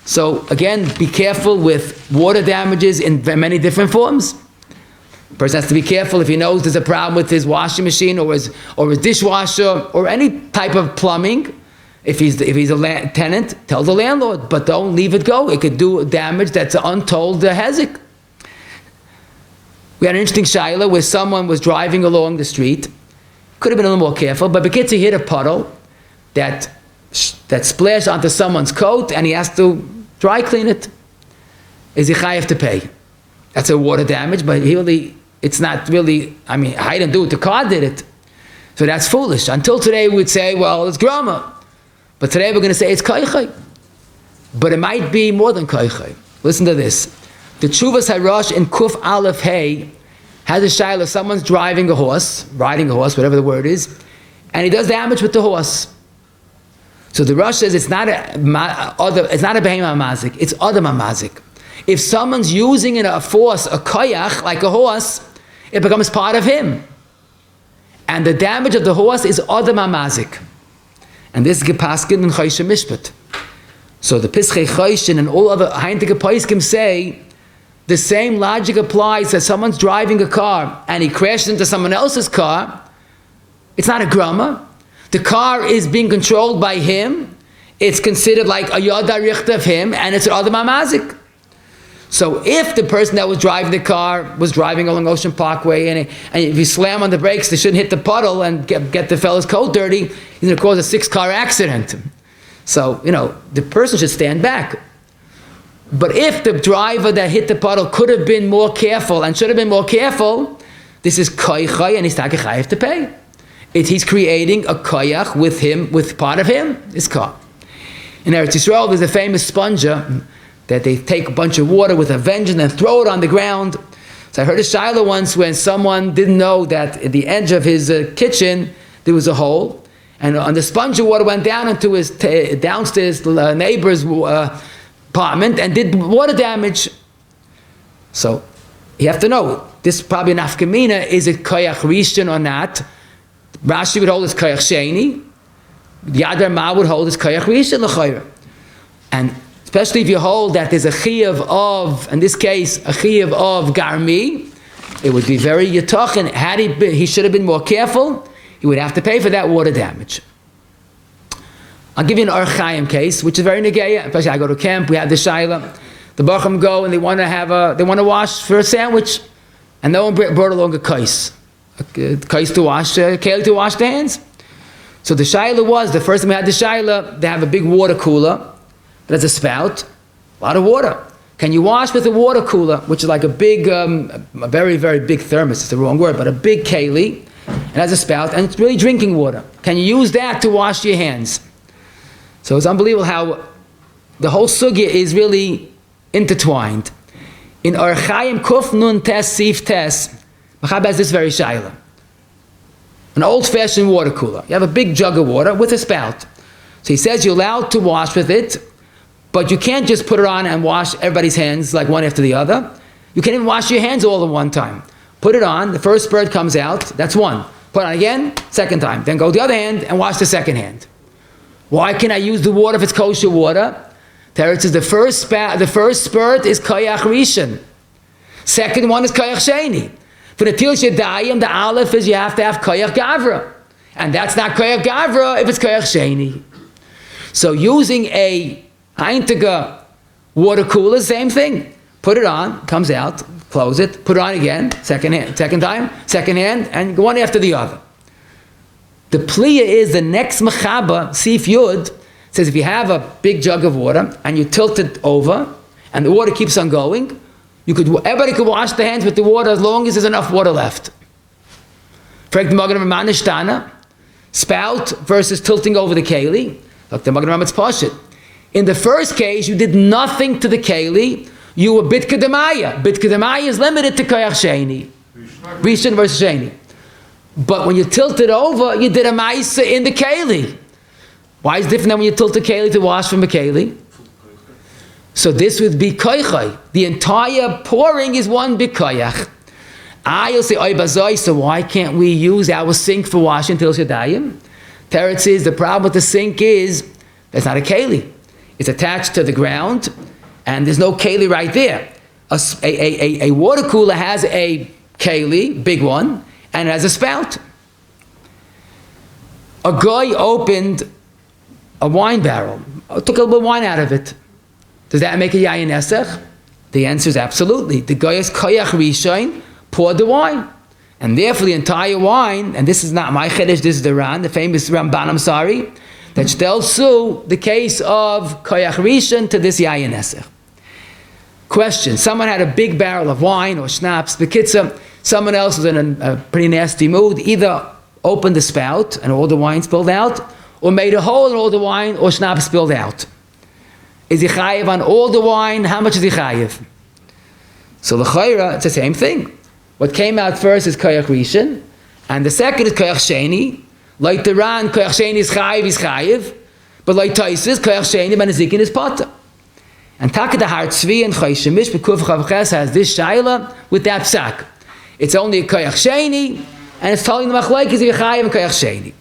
So again, be careful with water damages in many different forms. The person has to be careful if he knows there's a problem with his washing machine or his dishwasher or any type of plumbing. If he's a tenant, tell the landlord, but don't leave it go. It could do damage that's untold hezek. We had an interesting shaila where someone was driving along the street. Could have been a little more careful, but because he hit a puddle that splashed onto someone's coat and he has to dry clean it. Is he chayav to pay? That's a water damage, but it's not really, I didn't do it, the car did it. So that's foolish. Until today we would say, well, it's grama. But today we're going to say it's koychay. But it might be more than koychay. Listen to this. The Tshuvas Harash in Kuf Aleph Hey has a shaila. Someone's riding a horse, whatever the word is, and he does damage with the horse. So the Rosh says it's not a behema mazik, it's adam mazik. If someone's using in a force, a koyach, like a horse, it becomes part of him. And the damage of the horse is adam mazik. And this is gepaskin in Choshen Mishpat. So the Pischei Choshen and all other Heintige Poskim say the same logic applies that someone's driving a car and he crashes into someone else's car. It's not a grama. The car is being controlled by him. it's considered like a yada richta of him, and it's an adam mazik. So if the person that was driving the car was driving along Ocean Parkway, and if you slam on the brakes, they shouldn't hit the puddle and get the fellow's coat dirty, he's going to cause a 6-car accident. So, the person should stand back. But if the driver that hit the puddle could have been more careful and should have been more careful, this is koychay, and he's chayav to pay. He's creating a koyach with him, with part of him, his car. In Eretz Yisrael, there's a famous sponger that they take a bunch of water with a vengeance and throw it on the ground. So I heard a shiloh once when someone didn't know that at the edge of his kitchen there was a hole, and on the sponge of water went down into his downstairs neighbor's apartment and did water damage. So you have to know, this is probably an afkamina, is it koyach rishon or not? Rashi would hold it's koyach sheni. Yad Ma would hold it's koyach rishon l'chayr. And especially if you hold that there's a chiyuv of, in this case, a chiyuv of garmi, it would be very yitachin. Had he should have been more careful, he would have to pay for that water damage. I'll give you an Or Chaim case, which is very negeya. Especially I go to camp, we have the shaila. The Bacham go and they want to wash for a sandwich, and no one brought along a kais to wash, keli to wash the hands. So the shaila was, the first time we had the shaila, they have a big water cooler. There's a spout, a lot of water. Can you wash with a water cooler, which is like a big, a very, very big thermos, it's the wrong word, but a big keli, it has a spout, and it's really drinking water. Can you use that to wash your hands? So it's unbelievable how the whole sugya is really intertwined. In Or Chaim Kuf Nun Tes Sif Tes, Machab has this very shaila. An old-fashioned water cooler. You have a big jug of water with a spout. So he says you're allowed to wash with it, but you can't just put it on and wash everybody's hands like one after the other. You can't even wash your hands all at one time. Put it on, the first spurt comes out, that's one. Put it on again, second time. Then go the other hand and wash the second hand. Why can I use the water if it's kosher water? Teretz says the first spurt is koyach rishon. Second one is koyach sheni. For the til shedayim, the aleph is you have to have koyach gavra. And that's not koyach gavra if it's koyach sheni. So using a Heintiger water cooler, same thing. Put it on, comes out, close it, put it on again, second time, second hand, and go one after the other. The pliya is the next mechaba, Sif Yud, says if you have a big jug of water and you tilt it over and the water keeps on going, everybody could wash their hands with the water as long as there's enough water left. Frayed the Magen Raman spout versus tilting over the keli. Look, the Magen Raman Pashit. In the first case, you did nothing to the keli. You were bit kedemaya. Bit kedemaya is limited to koyach sheni. Rishon versus sheni. But when you tilt it over, you did a ma'isa in the keli. Why is it different than when you tilt the keli to wash from a keli? So this would be koychay. The entire pouring is one big koyach. You'll say, oy bazoi, so why can't we use our sink for washing til shadayim? Teretz says the problem with the sink is that's not a keli. It's attached to the ground, and there's no keli right there. A water cooler has a keli, big one, and it has a spout. A guy opened a wine barrel, took a little bit of wine out of it. Does that make a yayin esech? The answer is absolutely. The guy is koyach rishon, poured the wine. And therefore the entire wine, and this is not my chiddush, this is the Ran, the famous Ramban, I'm sorry, that shtel su the case of koyach rishon to this yayin esech. Question, someone had a big barrel of wine or schnapps, b'kitzah, someone else was in a pretty nasty mood, either opened the spout and all the wine spilled out, or made a hole in all the wine or schnapps spilled out. Is he chayiv on all the wine? How much is he chayiv? So l'chayra, it's the same thing. What came out first is koyach rishon, and the second is koyach sheni. Like the Ran, koyach sheni is chayiv, but like Taisis, koyach sheni, manazikin is pata. And Taka the Har Tzvi and Chayshemish, B'kuf Chavches has this shaila with that psak. It's only a koyach sheni, and it's telling the machlekes is chayiv and koyach sheni.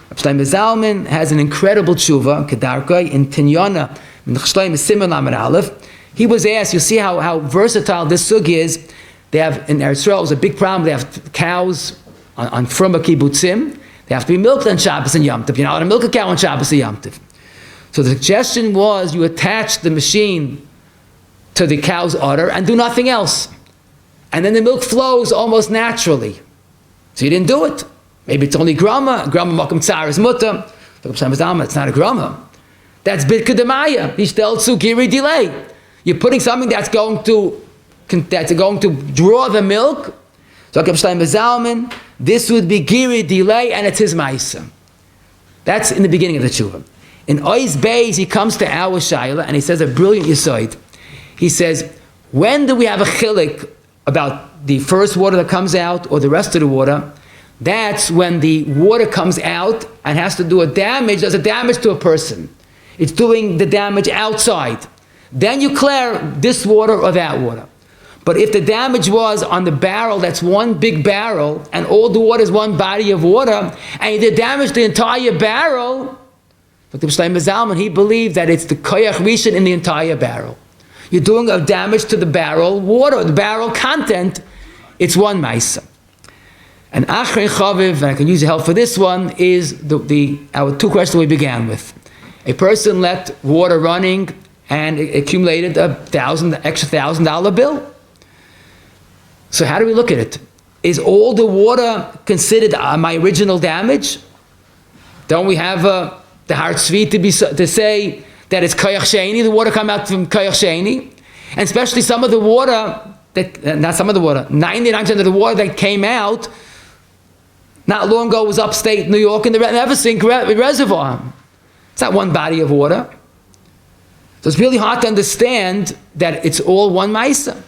Rabbi Shlomo Zalman has an incredible tshuva, kedarkai, in Tinyana, in Shlomo Simon Lamed Aleph. He was asked, you see how versatile this sugi is. They have, in Eretz Yisrael, it's a big problem. They have cows on fruma kibbutzim. They have to be milked on Shabbos and Yom Tov. You're not allowed to milk a cow on Shabbos and Yom Tov. So the suggestion was you attach the machine to the cow's udder and do nothing else. And then the milk flows almost naturally. So you didn't do it. Maybe it's only grama makam tsar is mutter. It's not a grama. That's bit kedemaya. Hishteltsu giri delay. You're putting something that's going to draw the milk. So this would be giri delay, and it's his ma'isa. That's in the beginning of the tshuva. In Ois Beis, he comes to our Shaila and he says a brilliant yisoid. He says, when do we have a chilik about the first water that comes out or the rest of the water? That's when the water comes out and has to do does a damage to a person. It's doing the damage outside. Then you clear this water or that water. But if the damage was on the barrel, that's one big barrel, and all the water is one body of water, and you did damage to the entire barrel, Dr. Shlomo Zalman, he believed that it's the koyach rishon in the entire barrel. You're doing a damage to the barrel water, the barrel content. It's one ma'isa. And Achrein Chaviv, and I can use your help for this one, is our two questions we began with. A person let water running and it accumulated extra $1,000 bill. So how do we look at it? Is all the water considered my original damage? Don't we have the heart sweet to say that it's koyach sheni, the water come out from koyach sheni, and especially some of the water, 99% of the water that came out not long ago was upstate New York in the Eversink reservoir. It's not one body of water. So it's really hard to understand that it's all one ma'isa.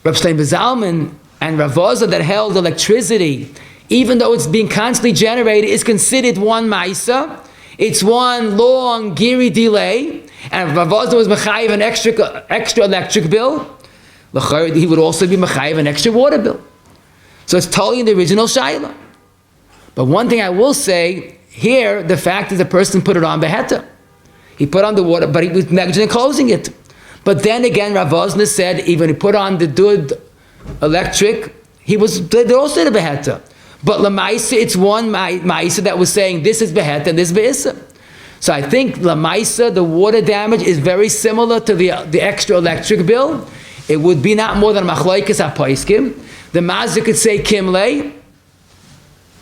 Reb Shlomo Zalman and Rav Oza that held electricity, even though it's being constantly generated, is considered one ma'isa. It's one long giri delay, and Rav Oza was mechayiv an extra electric bill. He would also be mechayiv an extra water bill. So it's totally in the original shayla. But one thing I will say here, the fact is the person put it on the heter. He put on the water, but he was negligent in closing it. But then again, Rav Oza said even he put on the dud electric, they also did a heter. But lamaisa, it's one ma'isa that was saying this is behet and this is be'isa. So I think lamaisa, the water damage, is very similar to the extra electric bill. It would be not more than machlokes hapoiskim. The mazik could say kimlei.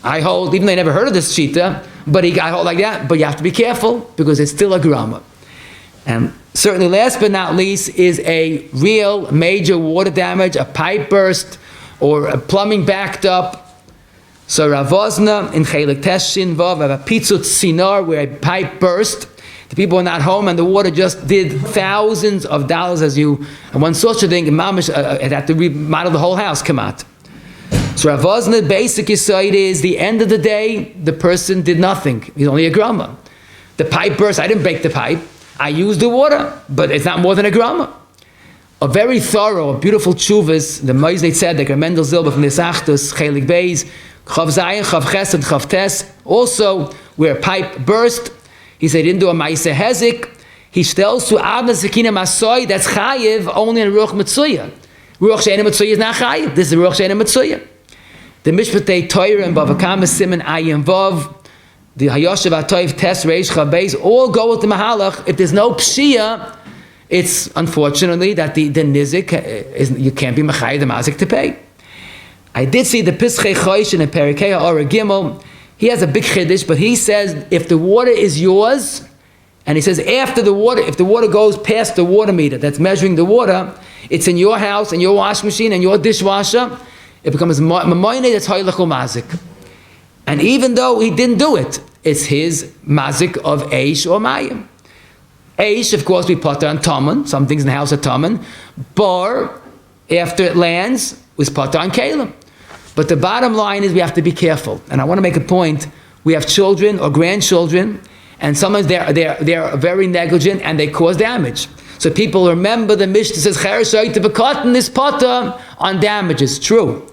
I hold, even though I never heard of this shita, but I hold like that. But you have to be careful because it's still a grama. And certainly, last but not least, is a real major water damage, a pipe burst, or a plumbing backed up. So Rav Ozna in Chelik Teshin Vav have a pitzut sinar where a pipe burst. The people were not home and the water just did thousands of dollars and one such a thing, mamish had to remodel the whole house, kamat. So Rav Ozna basic side is the end of the day, the person did nothing. He's only a grama. The pipe burst, I didn't break the pipe. I used the water, but it's not more than a grama. A very thorough, beautiful tshuvas, the Moisnei Tzedek, or Mendel Zilber from the Sachtus, Chelik Beis, Chav Zayin, Chav Ches, and Chav Tes, also where a pipe burst, he said he didn't do a Maisa Hezik, he tells to Adna Sekina Masoi, that's Chayiv only in Ruach Metzuya. Ruach Sheina Metzuya is not Chayiv, this is Ruach Sheina Metzuya. The Mishpatei Torah and Bavakama Siman Ayin Vav, the Hayoshev Atoiv Tes Reish Chav Beis, all go with the Mahalach. If there's no Pshia, it's unfortunately that the nizik you can't be mechayiv the mazik to pay. I did see the Pischei Chosh in a Perikei or a Gimel. He has a big chiddush, but he says if the water is yours, and he says after the water, if the water goes past the water meter that's measuring the water, it's in your house, in your washing machine, and your dishwasher, it becomes mamoyne that's hoylechul mazik. And even though he didn't do it, it's his mazik of eish or mayim. Eish, of course, we put on taman. Some things in the house are taman. Bar, after it lands, was put on kalim. But the bottom line is we have to be careful. And I want to make a point. We have children or grandchildren, and sometimes they're very negligent and they cause damage. So people remember the Mishnah says cheresh to be caught in this potter on damages. True,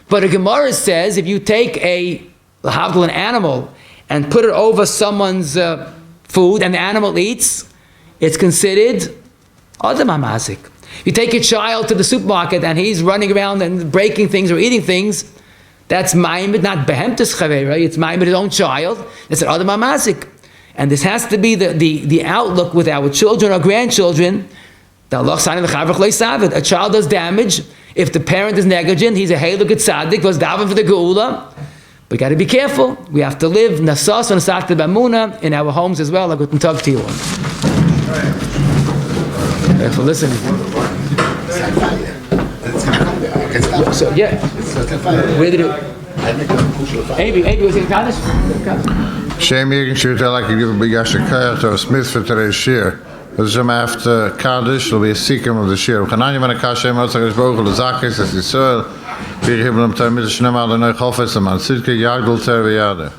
but a Gemara says if you take an animal and put it over someone's food and the animal eats, it's considered adam hamazik. You take your child to the supermarket and he's running around and breaking things or eating things, that's maimed, not behemtes chavera, it's maimed his own child. It's an adam hamazik. And this has to be the outlook with our children or grandchildren. A child does damage. If the parent is negligent, he's a halachic tzaddik, was daven for the geula. We got to be careful. We have to live nasas and nasat b'amuna in our homes as well. Guten Tag to you all. Thanks for listening. So yeah, where did it? Maybe was it Kaddish? Shem Yegenshir tell like you give a big Yashikayah to a Smith for today's shir. Because after Kaddish, there'll be a seekum of the shir. Chananya man akashem otzagos bochel zakis as Yisrael. Bir hiblam tamid shnem al noy chofetz man sidke yagdol ter v'yade.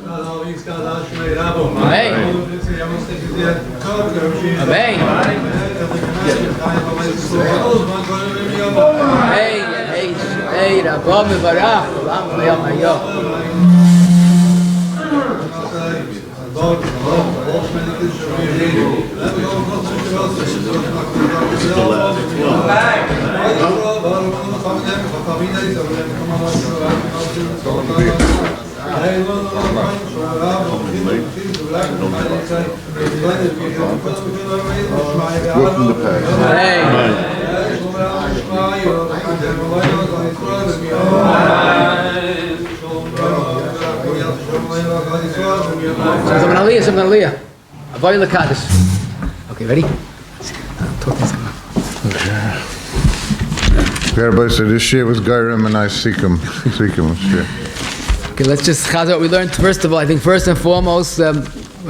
Amen. Amen. Hey, Rabbi Mevarach, Olam Hayom Hayom. Something Aliyah. Avoid the Kaddish. Okay, ready? Everybody said this shir was Gairim and I seekum. Okay, let's just chazar what we learned. First of all, I think first and foremost, a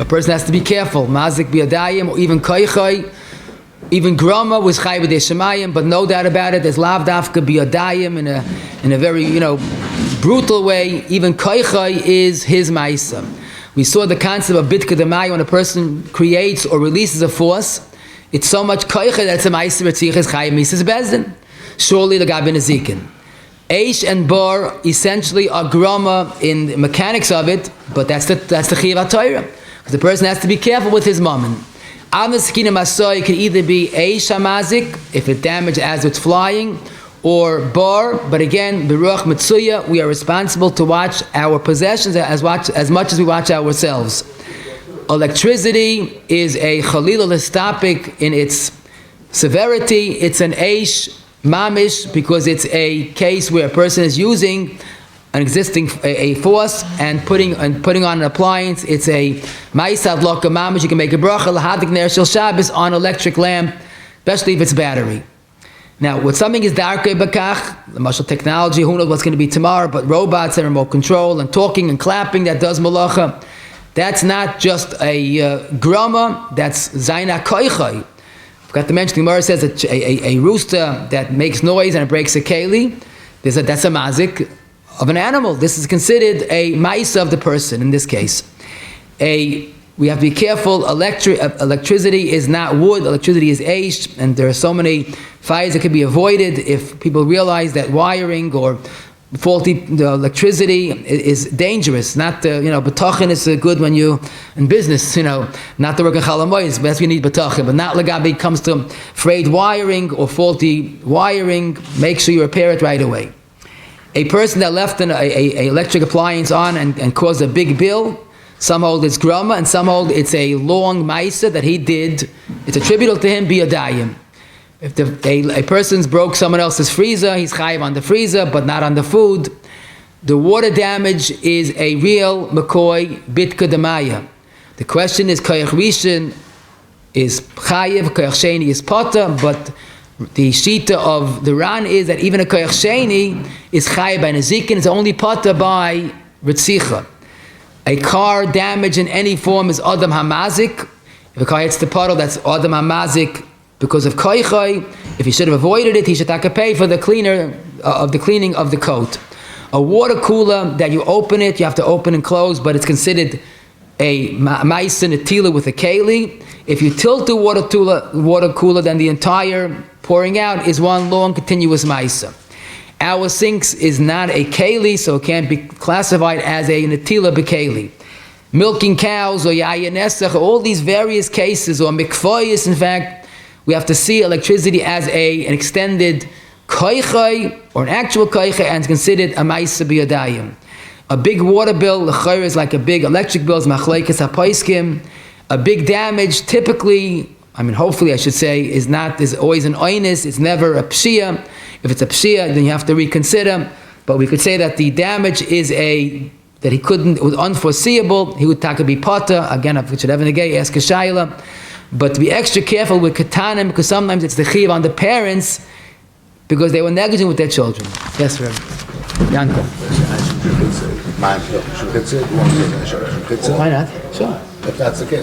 person has to be careful. Mazik biyadayim, or even koichai, even grama was chay b'dei shemayim, but no doubt about it, there's lav dafka biyadayim in a very, brutal way. Even koichai is his ma'isa. We saw the concept of bitka demai when a person creates or releases a force. It's so much koichai that it's a ma'isa b'tzichas chay misas bezdin. Surely the gabin is zikin. Eish and bar essentially are grama in the mechanics of it, but that's the chiyuv HaTorah. Because the person has to be careful with his mammon. Amaskina masoi can either be eish hamazik, if it damaged as it's flying, or bar, but again, beruach mitzuya, we are responsible to watch our possessions as much as we watch ourselves. Electricity is a chalilalist topic in its severity. It's an eish mamish because it's a case where a person is using an existing a force and putting on an appliance. It's a ma'isa adlaka mamish. You can make a bracha lahadik ner shel Shabbos on electric lamp, especially if it's battery. Now, what something is darkei bakach, the martial technology, who knows what's going to be tomorrow, but robots and remote control and talking and clapping that does melacha, that's not just a grama, that's zayna koichai. Forgot to mention, the Gemara says that a rooster that makes noise and it breaks a keli, that's a mazik of an animal. This is considered a ma'isa of the person in this case. We have to be careful. Electricity is not wood. Electricity is eish, and there are so many fires that can be avoided if people realize that wiring or faulty electricity is dangerous. Not betachin is good when you in business. Not to work in chalamoyes, but that's when you need betachin. But not legabi comes to frayed wiring or faulty wiring. Make sure you repair it right away. A person that left an electric appliance on and caused a big bill. Some hold it's grama, and some hold it's a long ma'isa that he did. It's attributable to him biyadayim. If a person's broke someone else's freezer, he's chayiv on the freezer, but not on the food. The water damage is a real McCoy bitka demaya. The question is, koyach rishon is chayiv, koyach sheni is potter, but the shita of the Ran is that even a koyach sheni is chayiv by nezikin, it's only potter by ritzicha. A car damage in any form is adam hamazik. If a car hits the puddle, that's adam hamazik because of koichai. If he should have avoided it, he should have to pay for the cleaning of the coat. A water cooler that you open it, you have to open and close, but it's considered a ma'isa netila with a keli. If you tilt the water cooler, then the entire pouring out is one long continuous ma'isa. Our sinks is not a keli, so it can't be classified as a netila b'keli. Milking cows or yayin esach, all these various cases, or mikfoyis, in fact, we have to see electricity as an extended koichai, or an actual koichai, and it's considered a ma'isa b'yadayim. A big water bill, l'chayr, is like a big electric bill, is machlekes hapoiskim. A big damage typically, hopefully I should say, is always an oinus, it's never a pshia. If it's a pshia, then you have to reconsider. But we could say that the damage is that he couldn't, it was unforeseeable, he would be potter, again, if we should have an agay, ask a shayla. But to be extra careful with katanim, because sometimes it's the chiv on the parents, because they were negligent with their children. Yes, Rabbi. Yakov. Why not? Sure. If that's the case.